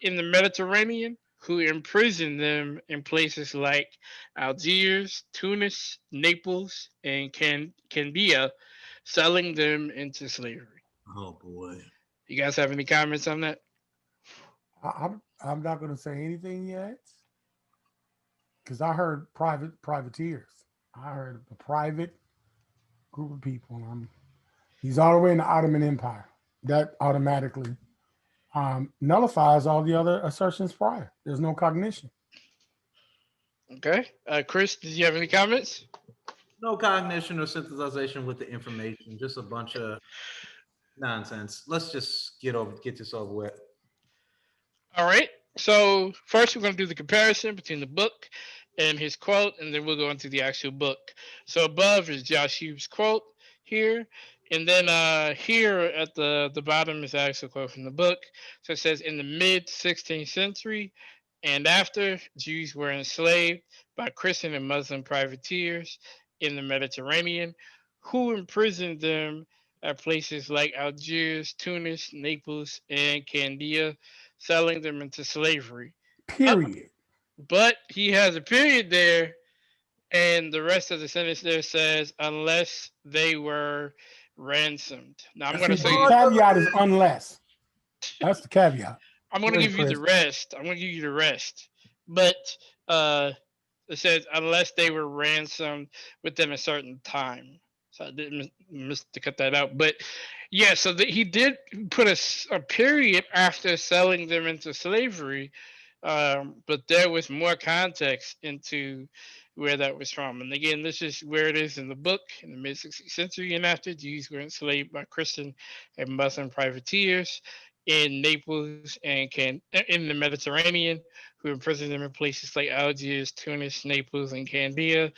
Speaker 3: in the Mediterranean, who imprisoned them in places like Algiers, Tunis, Naples, and Candia, selling them into slavery.
Speaker 1: Oh boy.
Speaker 3: You guys have any comments on that?
Speaker 2: I'm not going to say anything yet because I heard privateers. I heard a private group of people. He's all the way in the Ottoman Empire. That automatically nullifies all the other assertions prior. There's no cognition.
Speaker 3: Okay. Chris, did you have any comments?
Speaker 1: No cognition or synthesization with the information. Just a bunch of nonsense. Let's just get this over with.
Speaker 3: All right. So first, we're going to do the comparison between the book and his quote, and then we'll go into the actual book. So above is Jashub's quote here, and then here at the bottom is the actual quote from the book. So it says, in the mid 16th century and after, Jews were enslaved by Christian and Muslim privateers in the Mediterranean, who imprisoned them at places like Algiers, Tunis, Naples, and Candia, selling them into slavery.
Speaker 2: Period.
Speaker 3: But he has a period there, and the rest of the sentence there says, unless they were ransomed. Now I'm going to
Speaker 2: See,
Speaker 3: say
Speaker 2: the caveat is unless. That's the caveat.
Speaker 3: I'm going
Speaker 2: Go
Speaker 3: to
Speaker 2: ahead,
Speaker 3: give you the
Speaker 2: Chris.
Speaker 3: rest. I'm going to give you the rest. But uh, it says unless they were ransomed within a certain time. So I didn't miss to cut that out. But yeah, so he did put a period after selling them into slavery, but there was more context into where that was from. And again, this is where it is in the book. In the mid 16th century and after, Jews were enslaved by Christian and Muslim privateers in Naples and in the Mediterranean, who imprisoned them in places like Algiers, Tunis, Naples, and Candia,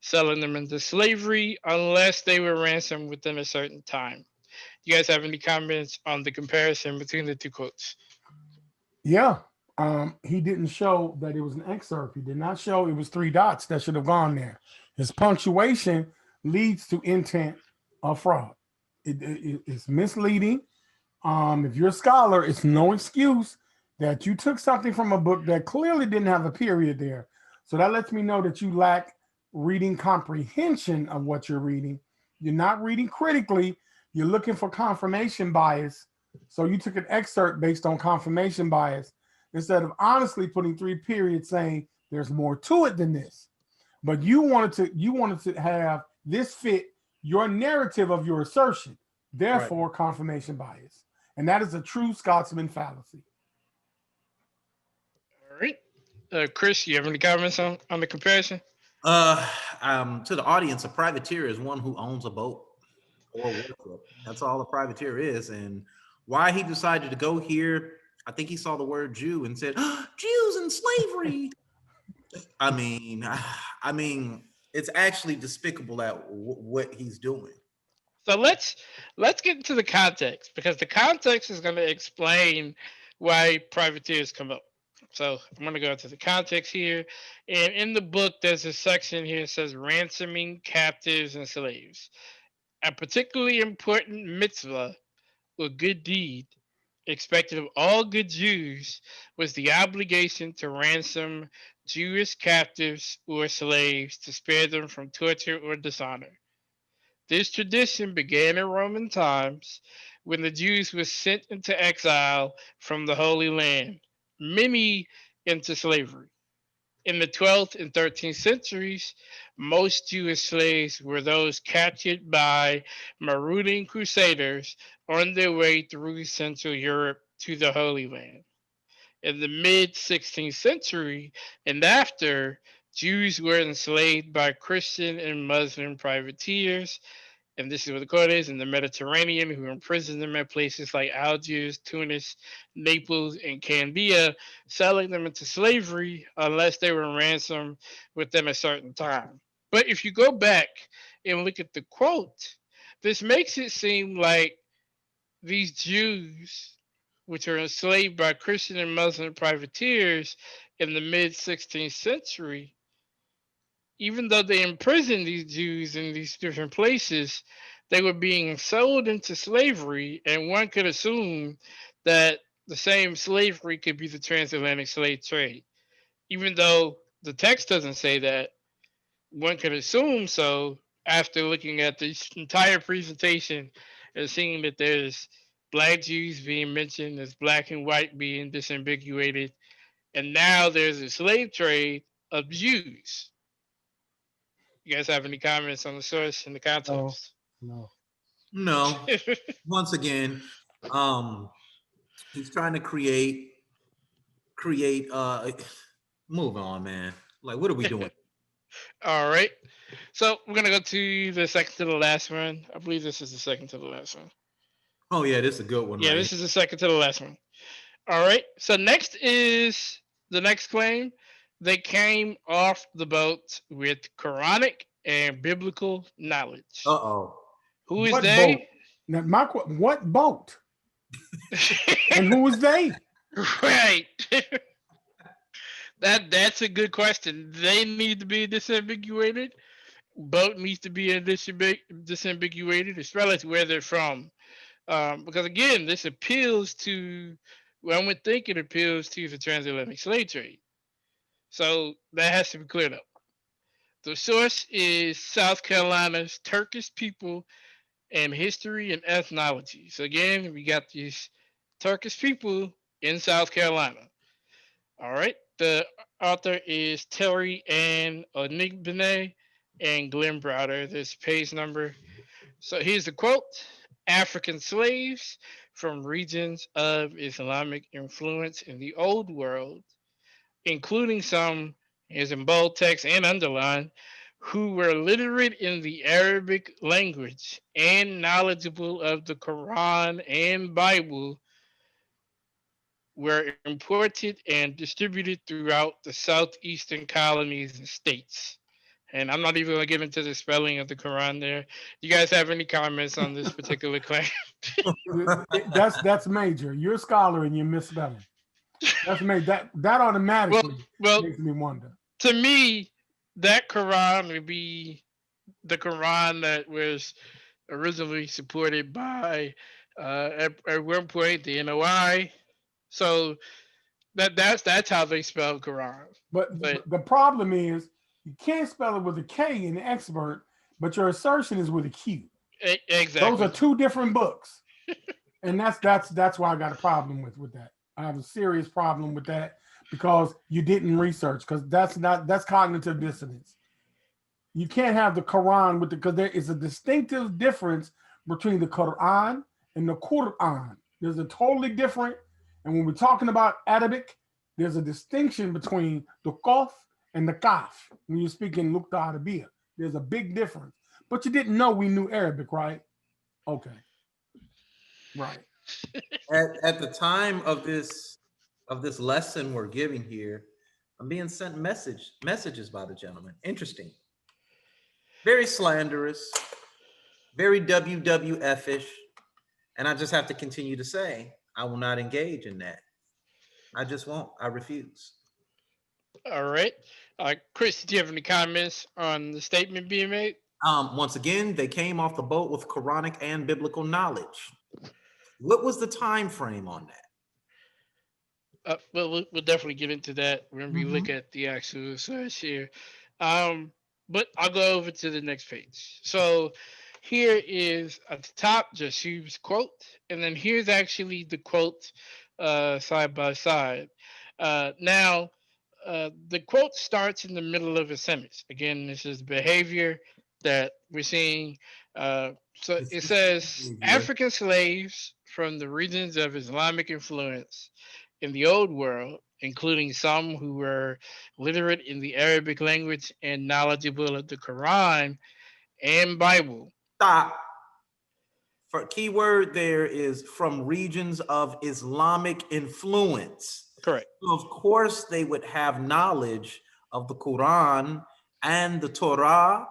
Speaker 3: selling them into slavery unless they were ransomed within a certain time. You guys have any comments on the comparison between the two quotes?
Speaker 2: Yeah. He didn't show that it was an excerpt. He did not show it was three dots that should have gone there. His punctuation leads to intent of fraud. It's misleading. If you're a scholar, it's no excuse that you took something from a book that clearly didn't have a period there. So that lets me know that you lack reading comprehension of what you're reading. You're not reading critically. You're looking for confirmation bias. So you took an excerpt based on confirmation bias instead of honestly putting three periods saying there's more to it than this. But you wanted to have this fit your narrative of your assertion. Therefore, confirmation bias. And that is a true Scotsman fallacy.
Speaker 3: All right. Chris, you have any comments on the comparison?
Speaker 1: To the audience, a privateer is one who owns a boat or a warship. That's all a privateer is. And why he decided to go here, I think he saw the word Jew and said, oh, Jews in slavery. I mean, it's actually despicable at what he's doing.
Speaker 3: So let's get into the context, because the context is going to explain why privateers come up. So I'm going to go into the context here. And in the book, there's a section here that says ransoming captives and slaves. A particularly important mitzvah or good deed expected of all good Jews was the obligation to ransom Jewish captives or slaves to spare them from torture or dishonor. This tradition began in Roman times when the Jews were sent into exile from the Holy Land, many into slavery. In the 12th and 13th centuries, most Jewish slaves were those captured by marauding crusaders on their way through Central Europe to the Holy Land. In the mid 16th century and after, Jews were enslaved by Christian and Muslim privateers and this is what the quote is, in the Mediterranean, who imprisoned them at places like Algiers, Tunis, Naples, and Candia, selling them into slavery unless they were ransomed within a certain time. But if you go back and look at the quote, this makes it seem like these Jews, which are enslaved by Christian and Muslim privateers in the mid 16th century, even though they imprisoned these Jews in these different places, they were being sold into slavery, and one could assume that the same slavery could be the transatlantic slave trade. Even though the text doesn't say that, one could assume so after looking at this entire presentation and seeing that there's black Jews being mentioned, there's black and white being disambiguated, and now there's a slave trade of Jews. You guys have any comments on the source and the
Speaker 2: No,
Speaker 3: context?
Speaker 2: no.
Speaker 1: No. Once again, he's trying to create move on, man. Like, what are we doing?
Speaker 3: All right. So we're gonna go to the second to the last one. I believe this is the second to the last one.
Speaker 1: Oh yeah, this is a good one,
Speaker 3: Yeah,
Speaker 1: right?
Speaker 3: this is the second to the last one. All right. So next is the next claim. They came off the boat with Quranic and biblical knowledge.
Speaker 1: Uh-oh.
Speaker 3: Who is
Speaker 2: What boat?
Speaker 3: they?
Speaker 2: Now, what boat? And who is they?
Speaker 3: Right. That's a good question. They need to be disambiguated. Boat needs to be disambiguated, as well as where they're from. Because again, this appeals to, well, I would think it appeals to the transatlantic slave trade. So that has to be cleared up. The source is South Carolina's Turkish people and history and ethnology. So again, we got these Turkish people in South Carolina. All right. The author is Terry Ann Onigbene and Glenn Browder. This page number. So here's the quote: African slaves from regions of Islamic influence in the Old World, including some, is in bold text and underlined, who were literate in the Arabic language and knowledgeable of the Quran and Bible, were imported and distributed throughout the southeastern colonies and states. And I'm not even going to get into the spelling of the Quran there. You guys have any comments on this particular claim?
Speaker 2: That's major. You're a scholar and you're misspelling. That's major. That automatically
Speaker 3: well,
Speaker 2: makes me wonder.
Speaker 3: To me, that Quran would be the Quran that was originally supported by, at one point, the NOI. So that's how they spell Quran.
Speaker 2: But the problem is you can't spell it with a K in expert, but your assertion is with a Q.
Speaker 3: Exactly.
Speaker 2: Those are two different books, and that's why I got a problem with that. I have a serious problem with that because you didn't research, because that's cognitive dissonance. You can't have the Quran with because there is a distinctive difference between the Quran and the Quran. There's a totally different, and when we're talking about Arabic, there's a distinction between the Qaf and the Kaf. When you're speaking Luqta Arabiya, there's a big difference. But you didn't know we knew Arabic, right? Okay. Right.
Speaker 1: At the time of this lesson we're giving here, I'm being sent messages by the gentleman. Interesting. Very slanderous, very WWF-ish. And I just have to continue to say, I will not engage in that. I just won't. I refuse.
Speaker 3: All right. Chris, do you have any comments on the statement being made?
Speaker 1: Once again, they came off the boat with Quranic and biblical knowledge. What was the time frame on that?
Speaker 3: We'll definitely get into that when we look at the actual source here. But I'll go over to the next page. So here is at the top Jashub's quote, and then here's actually the quote side by side. Now, the quote starts in the middle of a sentence. Again, this is behavior that we're seeing. So it says African slaves from the regions of Islamic influence in the Old World, including some who were literate in the Arabic language and knowledgeable of the Quran and Bible.
Speaker 1: Stop. For keyword there is from regions of Islamic influence.
Speaker 3: Correct.
Speaker 1: So of course, they would have knowledge of the Quran and the Torah,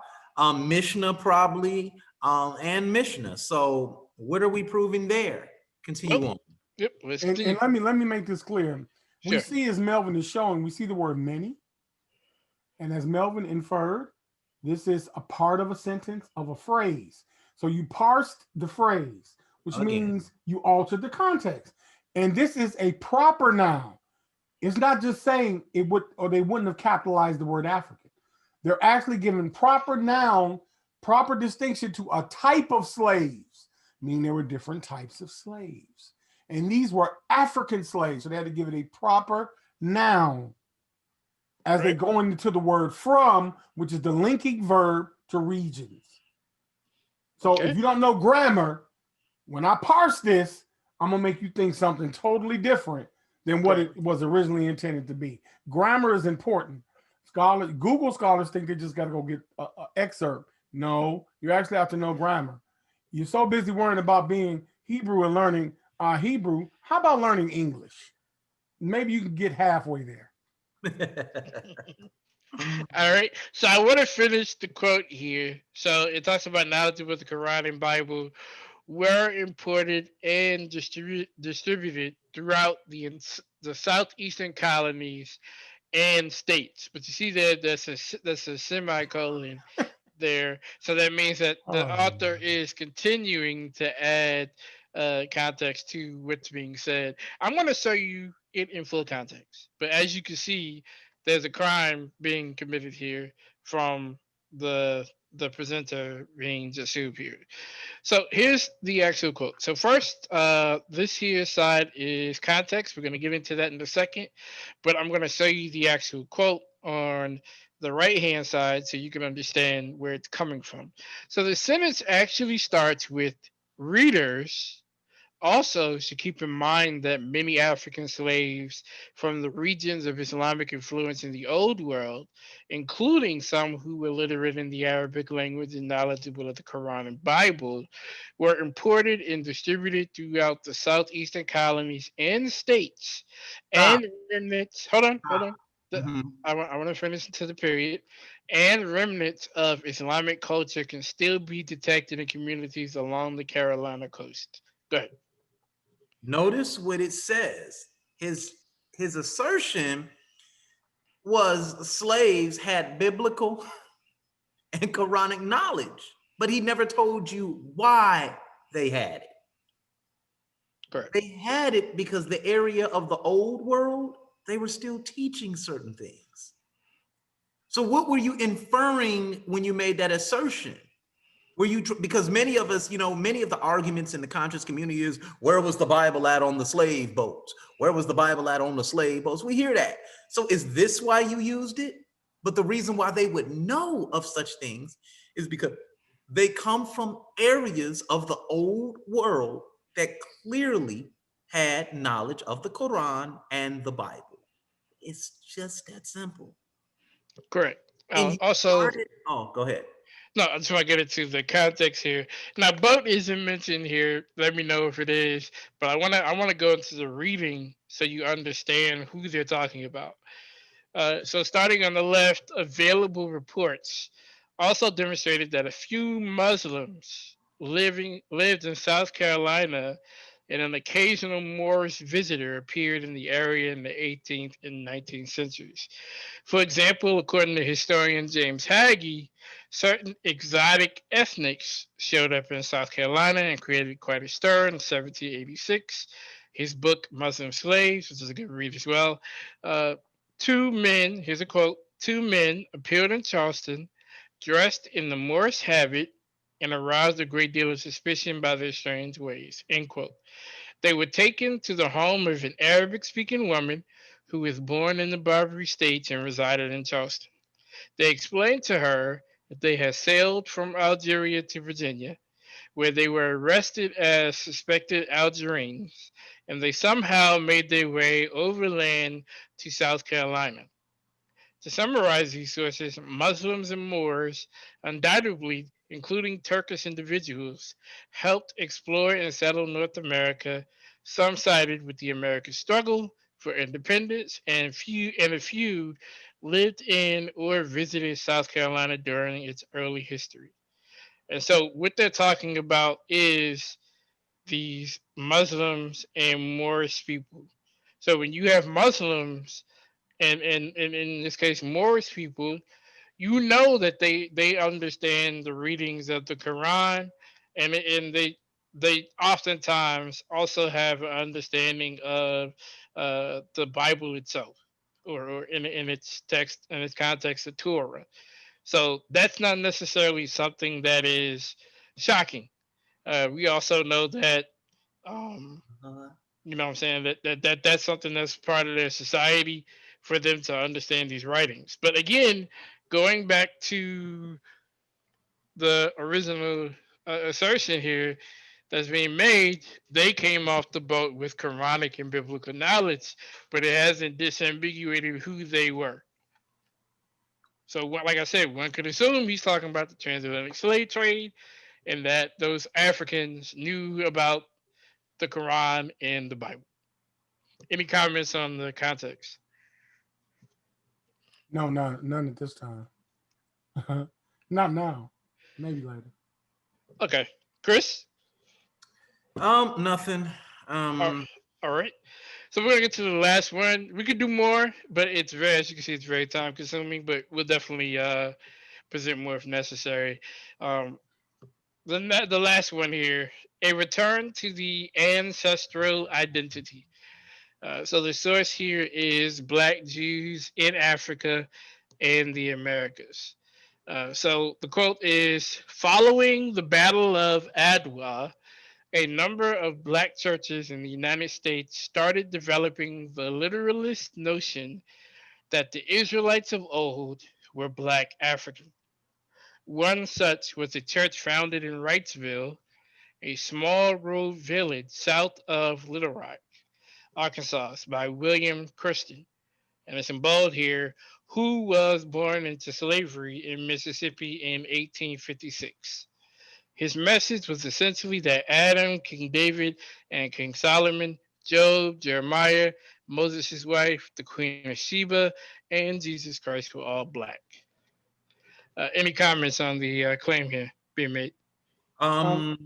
Speaker 1: Mishnah probably, and Mishnah. So what are we proving there? Continue
Speaker 3: Well,
Speaker 1: on.
Speaker 3: yep. Let's
Speaker 2: And
Speaker 3: continue.
Speaker 2: let me make this clear. We
Speaker 3: Sure.
Speaker 2: see, as Melvin is showing, we see the word many, and as Melvin inferred, this is a part of a sentence of a phrase. So you parsed the phrase, which
Speaker 1: Again.
Speaker 2: means you altered the context. And this is a proper noun. It's not just saying it would, or they wouldn't have capitalized the word African. They're actually giving proper noun, proper distinction to a type of slaves, meaning there were different types of slaves. And these were African slaves, so they had to give it a proper noun as they go into the word from, which is the linking verb to regions. So if you don't know grammar, when I parse this, I'm gonna make you think something totally different than what it was originally intended to be. Grammar is important. Google scholars think they just got to go get an excerpt. No, you actually have to know grammar. You're so busy worrying about being Hebrew and learning Hebrew. How about learning English? Maybe you can get halfway there.
Speaker 3: All right. So I want to finish the quote here. So it talks about knowledge of the Quran and Bible were imported and distributed throughout the southeastern colonies and states. But you see that that's a semicolon there. So that means that the author is continuing to add context to what's being said. I'm going to show you it in full context. But as you can see, there's a crime being committed here from the presenter being Jashub here. So here's the actual quote. So first, this here side is context. We're going to get into that in a second, but I'm going to show you the actual quote on the right hand side so you can understand where it's coming from. So the sentence actually starts with readers also should keep in mind that many African slaves from the regions of Islamic influence in the Old World, including some who were literate in the Arabic language and knowledgeable of the Quran and Bible, were imported and distributed throughout the southeastern colonies and states. And remnants. Hold on. I want to finish to the period. And remnants of Islamic culture can still be detected in communities along the Carolina coast. Go ahead.
Speaker 1: Notice what it says. His assertion was slaves had biblical and Quranic knowledge, but he never told you why they had it.
Speaker 3: Correct.
Speaker 1: They had it because the area of the old world, they were still teaching certain things. So what were you inferring when you made that assertion? Were you, because many of us, many of the arguments in the conscious community is, where was the Bible at on the slave boats? Where was the Bible at on the slave boats? We hear that. So is this why you used it? But the reason why they would know of such things is because they come from areas of the old world that clearly had knowledge of the Quran and the Bible. It's just that simple.
Speaker 3: Correct.
Speaker 1: And
Speaker 3: Also,
Speaker 1: go ahead.
Speaker 3: No, I just want to get into the context here. Now, boat isn't mentioned here. Let me know if it is. But I want to go into the reading so you understand who they're talking about. So starting on the left, available reports also demonstrated that a few Muslims lived in South Carolina, and an occasional Moorish visitor appeared in the area in the 18th and 19th centuries. For example, according to historian James Hagee, certain exotic ethnics showed up in South Carolina and created quite a stir in 1786. His book, Muslim Slaves, which is a good read as well. Two men, here's a quote, two men appeared in Charleston dressed in the Moorish habit and aroused a great deal of suspicion by their strange ways, end quote. They were taken to the home of an Arabic-speaking woman who was born in the Barbary States and resided in Charleston. They explained to her that they had sailed from Algeria to Virginia, where they were arrested as suspected Algerines, and they somehow made their way overland to South Carolina. To summarize these sources, Muslims and Moors undoubtedly including Turkish individuals, helped explore and settle North America. Some sided with the American struggle for independence, and a few lived in or visited South Carolina during its early history. And so, what they're talking about is these Muslims and Moorish people. So, when you have Muslims and in this case Moorish people, you know that they understand the readings of the Quran, and they oftentimes also have an understanding of the Bible itself, or in its text and its context, the Torah. So that's not necessarily something that is shocking. We also know that, um,
Speaker 1: Uh,
Speaker 3: you know what I'm saying, that's something that's part of their society for them to understand these writings. But again, going back to the original assertion here that's being made, they came off the boat with Quranic and biblical knowledge, but it hasn't disambiguated who they were. So, like I said, one could assume he's talking about the transatlantic slave trade and that those Africans knew about the Quran and the Bible. Any comments on the context?
Speaker 2: No, none at this time. Not now. Maybe later.
Speaker 3: Okay, Chris.
Speaker 1: nothing.
Speaker 3: All all right. So we're gonna get to the last one. We could do more, but it's very, as you can see, it's very time consuming. But we'll definitely present more if necessary. Um, the last one here, a return to the ancestral identity. So the source here is Black Jews in Africa and the Americas. So the quote is: following the Battle of Adwa, a number of black churches in the United States started developing the literalist notion that the Israelites of old were black African. One such was a church founded in Wrightsville, a small rural village south of Little Rock, Arkansas, by William Christian. And it's in bold here, who was born into slavery in Mississippi in 1856. His message was essentially that Adam, King David, and King Solomon, Job, Jeremiah, Moses' wife, the Queen of Sheba, and Jesus Christ were all black. Any comments on the claim here being made?
Speaker 2: Go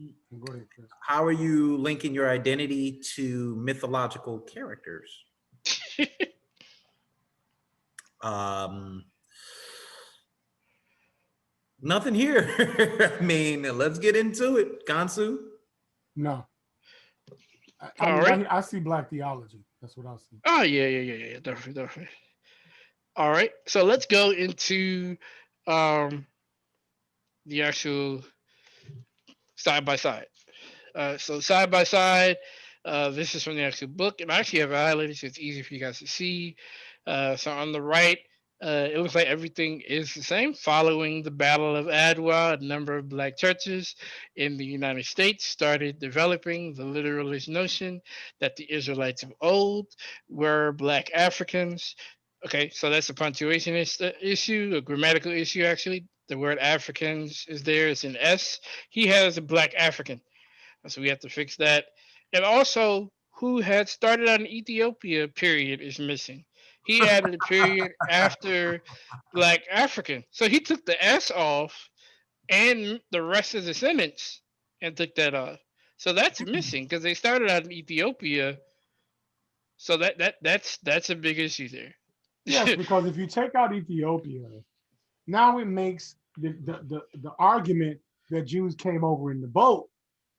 Speaker 2: ahead, Chris.
Speaker 1: How are you linking your identity to mythological characters? Um, nothing here. I mean, let's get into it. Kansu?
Speaker 2: No.
Speaker 3: All right.
Speaker 2: I see black theology. That's what I see.
Speaker 3: Oh, yeah. Definitely. All right. So let's go into um, the actual side by side. So side by side, this is from the actual book, and I actually have it highlighted so it's easy for you guys to see. So on the right, it looks like everything is the same. Following the Battle of Adwa, a number of black churches in the United States started developing the literalist notion that the Israelites of old were black Africans. Okay, so that's a punctuation issue, a grammatical issue, actually. The word Africans is there, it's an S. He has a black African. So we have to fix that. And also, who had started on Ethiopia period is missing. He added a period after Black African. So he took the S off and the rest of the sentence and took that off. So that's missing because they started out in Ethiopia. So that's a big issue there.
Speaker 2: Yes, because if you take out Ethiopia, now it makes the argument that Jews came over in the boat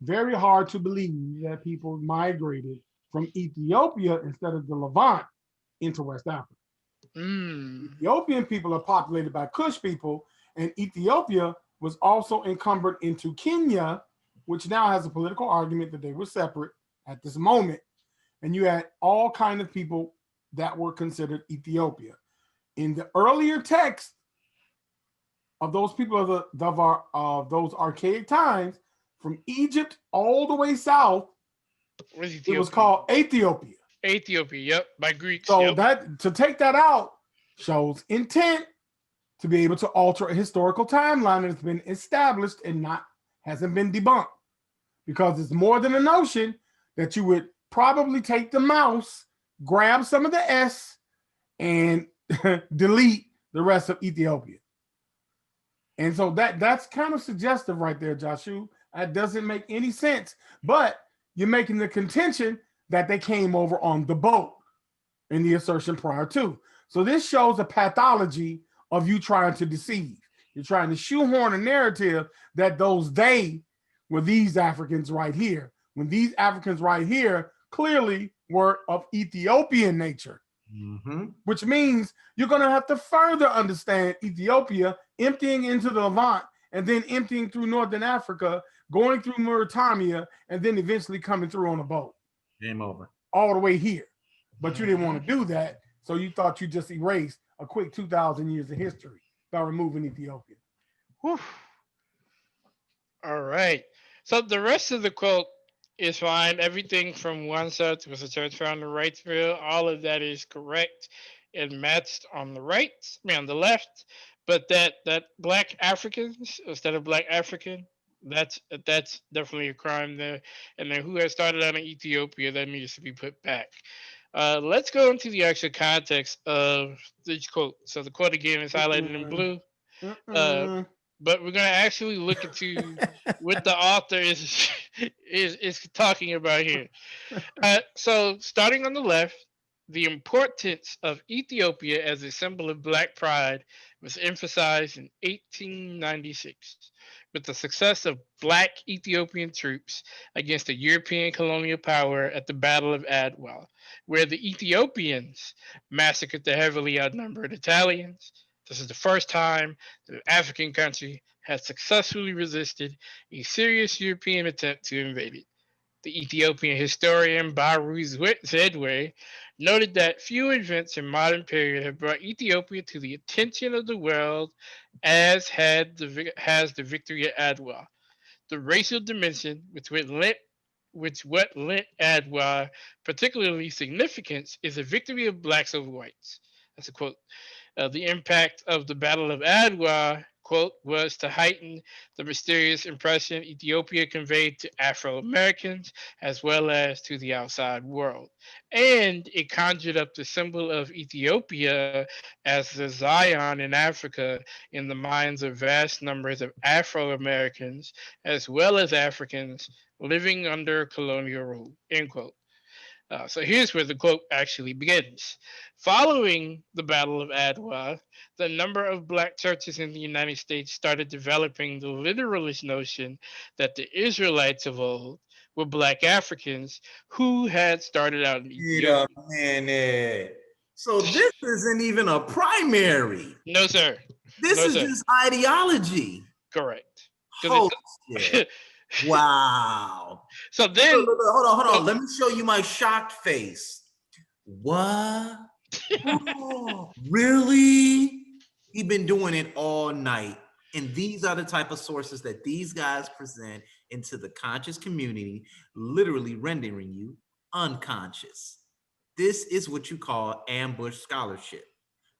Speaker 2: very hard to believe that people migrated from Ethiopia instead of the Levant into West Africa. Ethiopian people are populated by Kush people, and Ethiopia was also encumbered into Kenya, which now has a political argument that they were separate at this moment. And you had all kind of people that were considered Ethiopia. In the earlier text of those people of those archaic times, from Egypt all the way south, it was called Ethiopia.
Speaker 3: Ethiopia, yep, by Greeks.
Speaker 2: So
Speaker 3: yep.
Speaker 2: that to take that out shows intent to be able to alter a historical timeline that's been established and hasn't been debunked. Because it's more than a notion that you would probably take the mouse, grab some of the S, and delete the rest of Ethiopia. And so that's kind of suggestive right there, Jashub. That doesn't make any sense. But you're making the contention that they came over on the boat in the assertion prior to. So this shows a pathology of you trying to deceive. You're trying to shoehorn a narrative that they were these Africans right here, when these Africans right here clearly were of Ethiopian nature.
Speaker 1: Mm-hmm.
Speaker 2: Which means you're going to have to further understand Ethiopia emptying into the Levant and then emptying through Northern Africa, going through Mauritania, and then eventually coming through on a boat.
Speaker 1: Game over.
Speaker 2: All the way here. But you didn't want to do that, so you thought you just erased a quick 2,000 years of history by removing Ethiopia.
Speaker 3: Whew. All right. So the rest of the quote is fine. Everything from one such was a church found in Wrightsville. All of that is correct and matched on the right, on the left. But that black Africans instead of black African, that's definitely a crime there. And then who has started out in Ethiopia, that needs to be put back. Let's go into the actual context of this quote. So the quote again is highlighted in blue. But we're gonna actually look into what the author is talking about here. So starting on the left, the importance of Ethiopia as a symbol of Black pride was emphasized in 1896 with the success of Black Ethiopian troops against the European colonial power at the Battle of Adwa, where the Ethiopians massacred the heavily outnumbered Italians. This is the first time that an African country has successfully resisted a serious European attempt to invade it. The Ethiopian historian Baru Zedwe noted that few events in modern period have brought Ethiopia to the attention of the world as has the victory at Adwa. The racial dimension which what lent Adwa particularly significance is a victory of blacks over whites. That's a quote. The impact of the Battle of Adwa, quote, was to heighten the mysterious impression Ethiopia conveyed to Afro Americans as well as to the outside world. And it conjured up the symbol of Ethiopia as the Zion in Africa in the minds of vast numbers of Afro Americans as well as Africans living under colonial rule, end quote. So here's where the quote actually begins. Following the Battle of Adwa, the number of black churches in the United States started developing the literalist notion that the Israelites of old were black Africans who had started out in Ethiopia.
Speaker 1: Wait a minute. So this isn't even a primary.
Speaker 3: No, sir.
Speaker 1: This is just ideology.
Speaker 3: Correct.
Speaker 1: Oh, shit. Wow.
Speaker 3: So then,
Speaker 1: hold on. Let me show you my shocked face. What? Oh, really? He been doing it all night. And these are the type of sources that these guys present into the conscious community, literally rendering you unconscious. This is what you call ambush scholarship.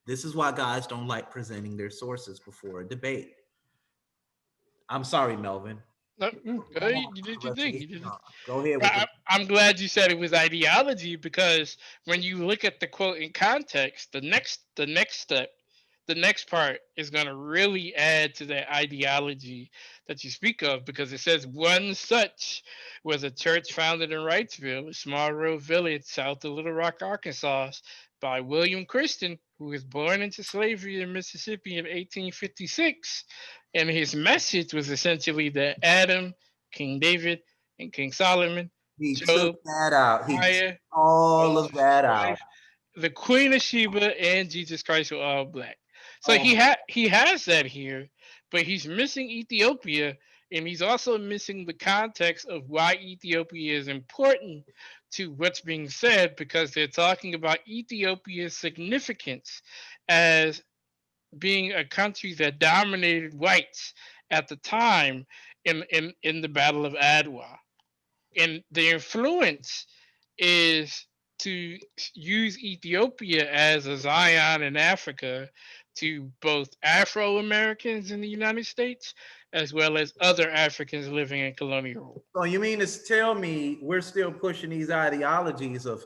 Speaker 1: This is why guys don't like presenting their sources before a debate. I'm sorry, Melvin.
Speaker 3: No, you did your thing.
Speaker 1: Go ahead.
Speaker 3: I'm glad you said it was ideology, because when you look at the quote in context, the next step, the next part is going to really add to that ideology that you speak of, because it says one such was a church founded in Wrightsville, a small rural village south of Little Rock, Arkansas, by William Christian, who was born into slavery in Mississippi in 1856. And his message was essentially that Adam, King David, and King Solomon,
Speaker 1: he
Speaker 3: Job,
Speaker 1: took that out. He took all of that out.
Speaker 3: The Queen of Sheba, and Jesus Christ were all black. So he has that here, but he's missing Ethiopia, and he's also missing the context of why Ethiopia is important to what's being said, because they're talking about Ethiopia's significance as being a country that dominated whites at the time in the Battle of Adwa. And the influence is to use Ethiopia as a Zion in Africa to both Afro-Americans in the United States as well as other Africans living in colonial rule.
Speaker 1: So you mean to tell me we're still pushing these ideologies of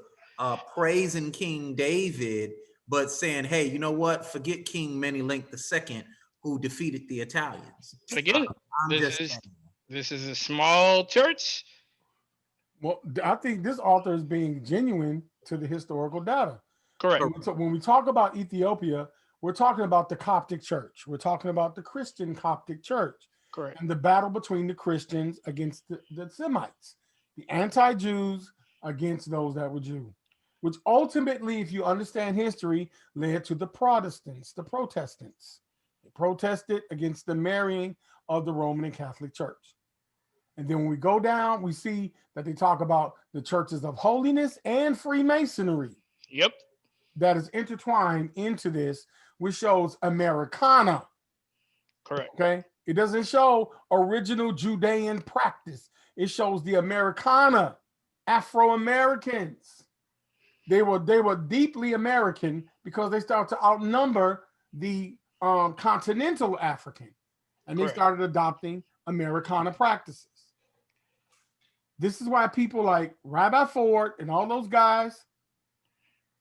Speaker 1: praising King David, but saying, hey, you know what? Forget King Menelik II, who defeated the Italians.
Speaker 3: Again,
Speaker 1: I'm
Speaker 3: this
Speaker 1: just
Speaker 3: is
Speaker 1: saying.
Speaker 3: this is a small church.
Speaker 2: Well, I think this author is being genuine to the historical data.
Speaker 3: Correct.
Speaker 2: When we talk about Ethiopia, we're talking about the Coptic Church. We're talking about the Christian Coptic Church.
Speaker 3: Correct.
Speaker 2: And the battle between the Christians against the Semites, the anti-Jews against those that were Jew, which ultimately, if you understand history, led to the Protestants, the Protestants. They protested against the marrying of the Roman and Catholic Church. And then when we go down, we see that they talk about the churches of holiness and Freemasonry.
Speaker 3: Yep.
Speaker 2: That is intertwined into this, which shows Americana.
Speaker 3: Correct.
Speaker 2: Okay. It doesn't show original Judean practice. It shows the Americana, Afro-Americans. They were deeply American because they started to outnumber the continental African, and they
Speaker 3: Correct.
Speaker 2: started adopting Americana practices. This is why people like Rabbi Ford and all those guys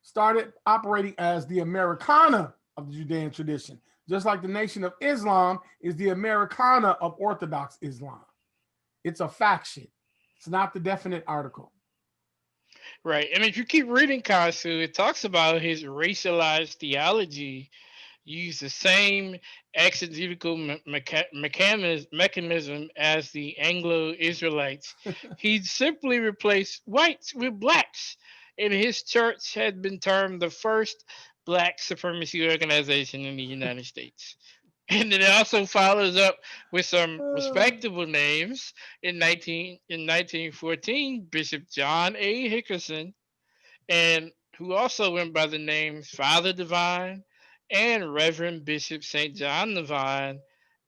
Speaker 2: started operating as the Americana of the Judean tradition, just like the Nation of Islam is the Americana of Orthodox Islam. It's a faction. It's not the definite article.
Speaker 3: Right. And if you keep reading Kansu, it talks about his racialized theology used the same exegetical mechanism as the Anglo-Israelites. He simply replaced whites with blacks, and his church had been termed the first black supremacy organization in the United States. And then it also follows up with some respectable names. In 1914, Bishop John A. Hickerson, and who also went by the names Father Divine and Reverend Bishop St. John Divine,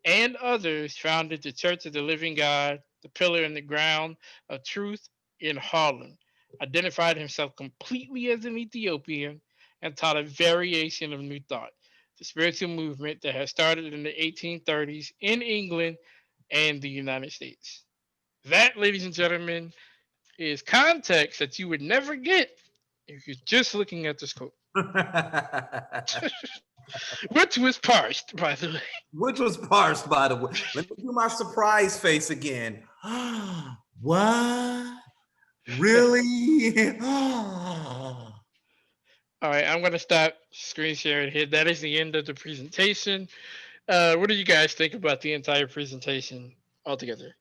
Speaker 3: and others, founded the Church of the Living God, the pillar in the ground of truth in Harlem, identified himself completely as an Ethiopian, and taught a variation of New Thought, the spiritual movement that had started in the 1830s in England and the United States. That, ladies and gentlemen, is context that you would never get if you're just looking at the scope. Which was parsed, by the way.
Speaker 1: Which was parsed, by the way. Let me do my surprise face again. What? Really?
Speaker 3: All right, I'm going to stop screen sharing here. That is the end of the presentation. What do you guys think about the entire presentation altogether?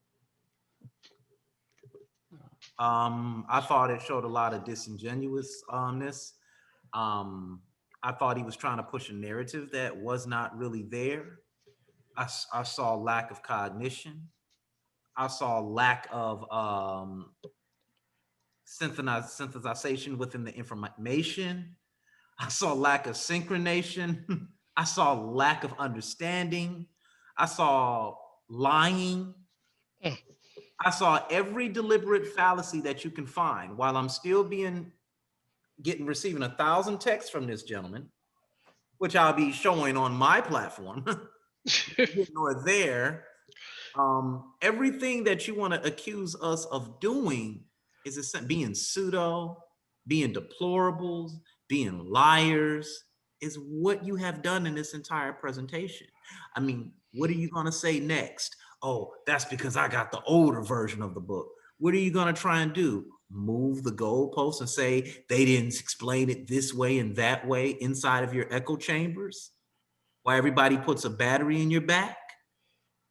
Speaker 1: I thought it showed a lot of disingenuousness. I thought he was trying to push a narrative that was not really there. I saw lack of cognition. I saw lack of synthesization within the information. I saw lack of synchronization. I saw lack of understanding. I saw lying. I saw every deliberate fallacy that you can find while I'm still receiving 1,000 texts from this gentleman, which I'll be showing on my platform. Nor there. Everything that you want to accuse us of doing is being pseudo, being deplorables, being liars, is what you have done in this entire presentation. I mean, what are you going to say next? Oh, that's because I got the older version of the book. What are you going to try and do? Move the goalposts and say they didn't explain it this way and that way inside of your echo chambers? While everybody puts a battery in your back?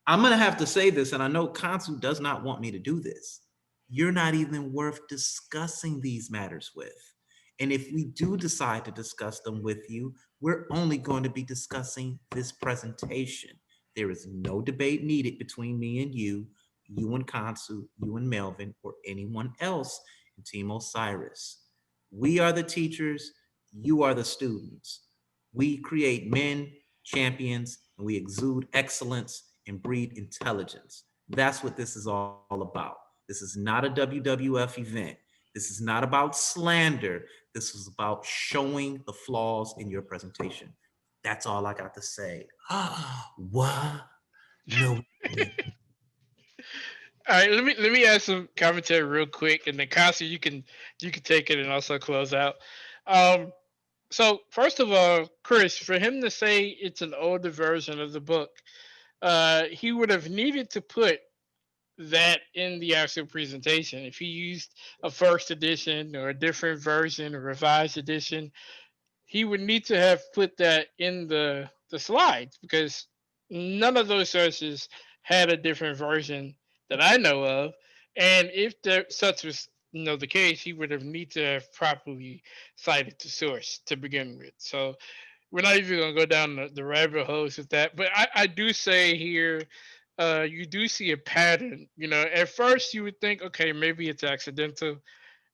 Speaker 1: I'm going to have to say this, and I know Kansu does not want me to do this. You're not even worth discussing these matters with. And if we do decide to discuss them with you, we're only going to be discussing this presentation. There is no debate needed between me and you and Kansu, you and Melvin, or anyone else in Team Osiris. We are the teachers, you are the students. We create men, champions, and we exude excellence and breed intelligence. That's what this is all about. This is not a WWF event. This is not about slander. This is about showing the flaws in your presentation. That's all I got to say. What? No.
Speaker 3: All right, let me add some commentary real quick, and then Kasi, you can take it and also close out. Um, so first of all, Chris, for him to say it's an older version of the book, he would have needed to put that in the actual presentation. If he used a first edition or a different version or revised edition, he would need to have put that in the slides because none of those sources had a different version that I know of. And if there, such was the case, he would have need to have properly cited the source to begin with. So we're not even gonna go down the rabbit holes with that. But I do say here, you do see a pattern. At first you would think, okay, maybe it's accidental,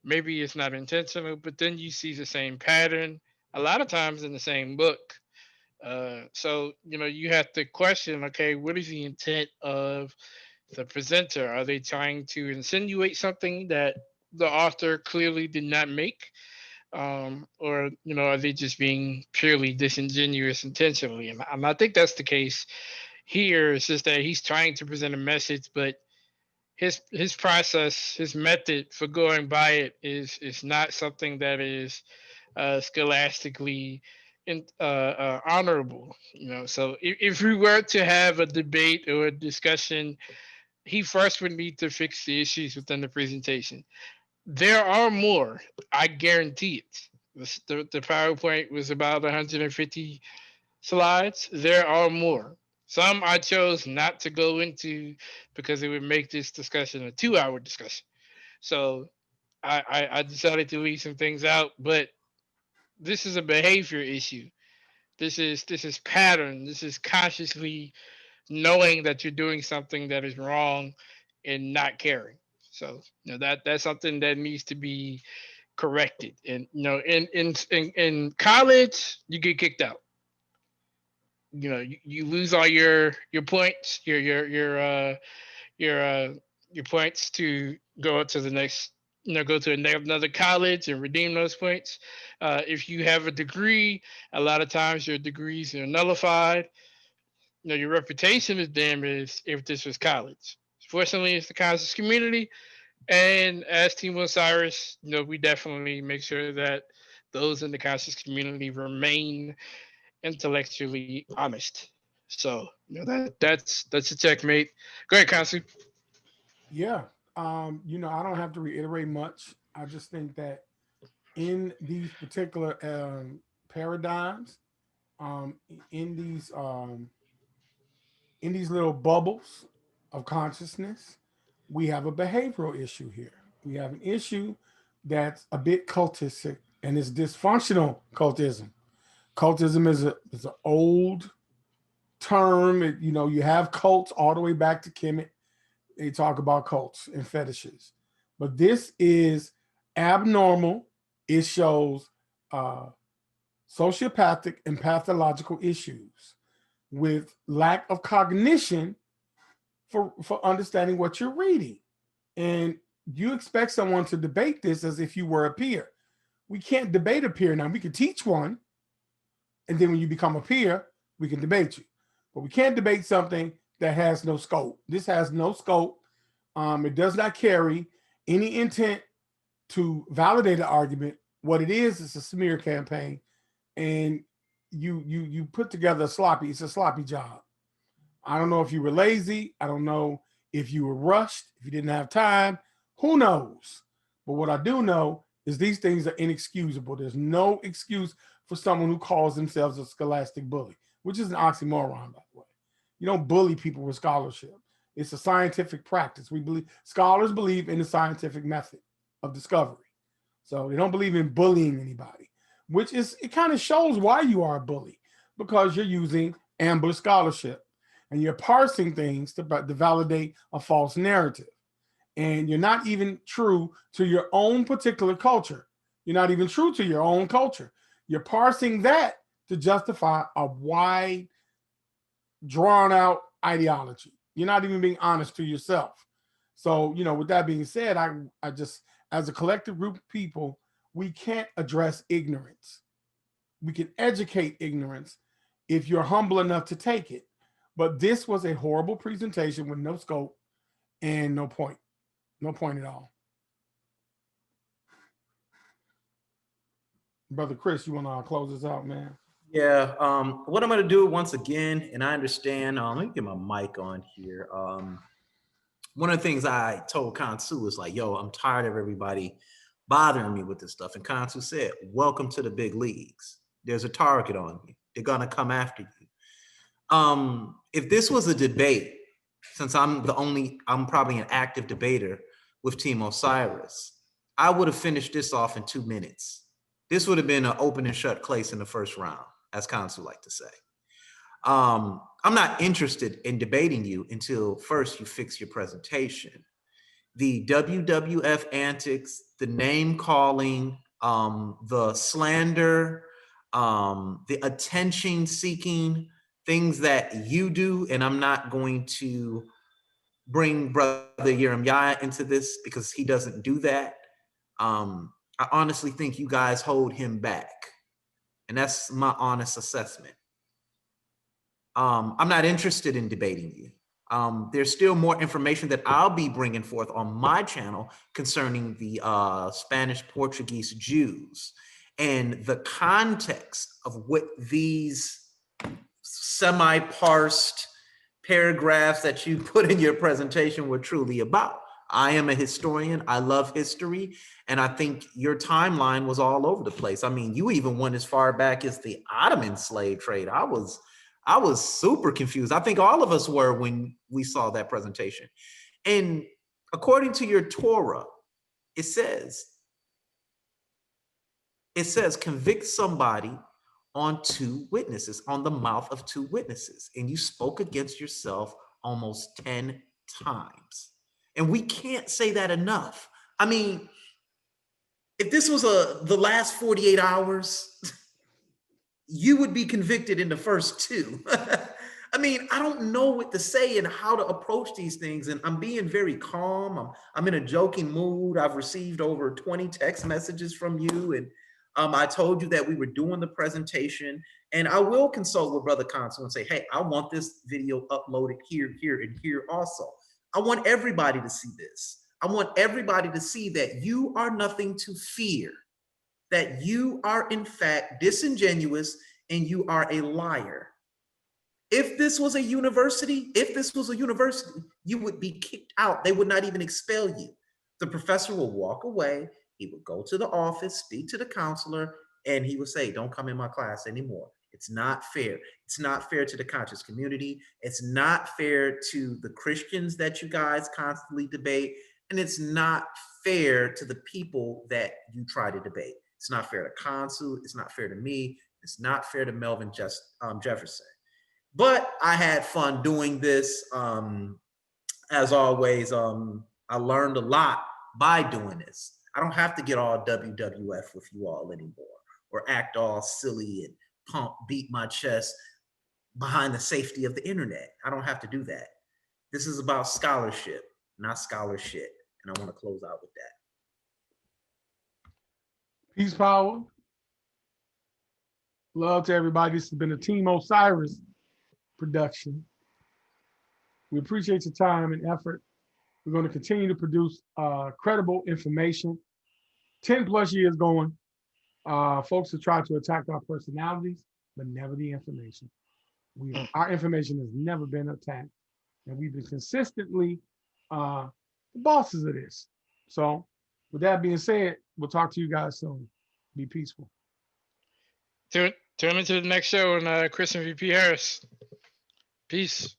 Speaker 3: maybe it's not intentional, but then you see the same pattern a lot of times in the same book. So you have to question, okay, what is the intent of the presenter? Are they trying to insinuate something that the author clearly did not make? Or are they just being purely disingenuous intentionally? And I think that's the case here. It's just that he's trying to present a message, but his process, his method for going by it is not something that is scholastically honorable. So if we were to have a debate or a discussion, he first would need to fix the issues within the presentation. There are more, I guarantee it. The PowerPoint was about 150 slides. There are more. Some I chose not to go into because it would make this discussion a 2-hour discussion. So I decided to leave some things out, but this is a behavior issue. This is pattern. This is consciously knowing that you're doing something that is wrong and not caring. So that's something that needs to be corrected. And in college, you get kicked out. You lose all your points, your your points to go to the next, go to another college and redeem those points. If you have a degree, a lot of times your degrees are nullified. Your reputation is damaged if this was college. Fortunately, it's the conscious community, and as Team Osiris, we definitely make sure that those in the conscious community remain intellectually honest. So that's a checkmate. Go ahead, Kansu.
Speaker 2: Yeah. I don't have to reiterate much. I just think that in these particular paradigms, um, in these um, in these little bubbles of consciousness, we have a behavioral issue here. We have an issue that's a bit cultistic and it's dysfunctional cultism. Cultism is an old term. You have cults all the way back to Kemet. They talk about cults and fetishes, but this is abnormal. It shows uh, sociopathic and pathological issues with lack of cognition for understanding what you're reading. And you expect someone to debate this as if you were a peer. We can't debate a peer now. We can teach one, and then when you become a peer, we can debate you. But we can't debate something that has no scope. This has no scope. It does not carry any intent to validate an argument. What it is a smear campaign, and you put together it's a sloppy job. I don't know if you were lazy. I don't know if you were rushed, if you didn't have time. Who knows? But what I do know is these things are inexcusable. There's no excuse for someone who calls themselves a scholastic bully, which is an oxymoron, by the way. You don't bully people with scholarship. It's a scientific practice. Scholars believe in the scientific method of discovery. So they don't believe in bullying anybody, it kind of shows why you are a bully, because you're using ambush scholarship and you're parsing things to validate a false narrative. And you're not even true to your own particular culture. You're not even true to your own culture. You're parsing that to justify a wide, drawn out ideology. You're not even being honest to yourself. So, with that being said, I just, as a collective group of people, we can't address ignorance. We can educate ignorance if you're humble enough to take it. But this was a horrible presentation with no scope and no point at all. Brother Chris, you want to close this out, man?
Speaker 1: Yeah. What I'm going to do once again, and I understand. Let me get my mic on here. One of the things I told Kansu was like, "Yo, I'm tired of everybody bothering me with this stuff." And Kansu said, "Welcome to the big leagues. There's a target on you. They're going to come after you." If this was a debate, since I'm probably an active debater with Team Osiris, I would have finished this off in 2 minutes. This would have been an open and shut case in the first round, as Kansu like to say. I'm not interested in debating you until first you fix your presentation. The WWF antics, the name calling, the slander, the attention seeking, things that you do, and I'm not going to bring Brother Yeremiah into this because he doesn't do that. I honestly think you guys hold him back, and that's my honest assessment. I'm not interested in debating you. There's still more information that I'll be bringing forth on my channel concerning the Spanish Portuguese Jews and the context of what these semi-parsed paragraphs that you put in your presentation were truly about. I am a historian. I love history. And I think your timeline was all over the place. I mean, you even went as far back as the Ottoman slave trade. I was super confused. I think all of us were when we saw that presentation. And according to your Torah, it says convict somebody on 2 witnesses, on the mouth of 2 witnesses. And you spoke against yourself almost 10 times. And we can't say that enough. I mean, if this was the last 48 hours, you would be convicted in the first 2. I mean, I don't know what to say and how to approach these things. And I'm being very calm. I'm in a joking mood. I've received over 20 text messages from you. And I told you that we were doing the presentation. And I will consult with Brother Consul and say, hey, I want this video uploaded here, here, and here also. I want everybody to see this. I want everybody to see that you are nothing to fear, that you are in fact disingenuous and you are a liar. If this was a university, you would be kicked out. They would not even expel you. The professor will walk away. He would go to the office, speak to the counselor, and he would say, don't come in my class anymore. It's not fair. It's not fair to the conscious community. It's not fair to the Christians that you guys constantly debate. And it's not fair to the people that you try to debate. It's not fair to Consul. It's not fair to me. It's not fair to Melvin Jefferson. But I had fun doing this. As always, I learned a lot by doing this. I don't have to get all WWF with you all anymore or act all silly and beat my chest behind the safety of the internet. I don't have to do that. This is about scholarship, not scholarship. And I want to close out with that.
Speaker 2: Peace, power. Love to everybody. This has been a Team Osiris production. We appreciate your time and effort. We're going to continue to produce credible information. 10 plus years going. Folks have tried to attack our personalities, but never the information. Our information has never been attacked. And we've been consistently the bosses of this. So with that being said, we'll talk to you guys soon. Be peaceful.
Speaker 3: Tune into the next show on Chris and VP Harris. Peace.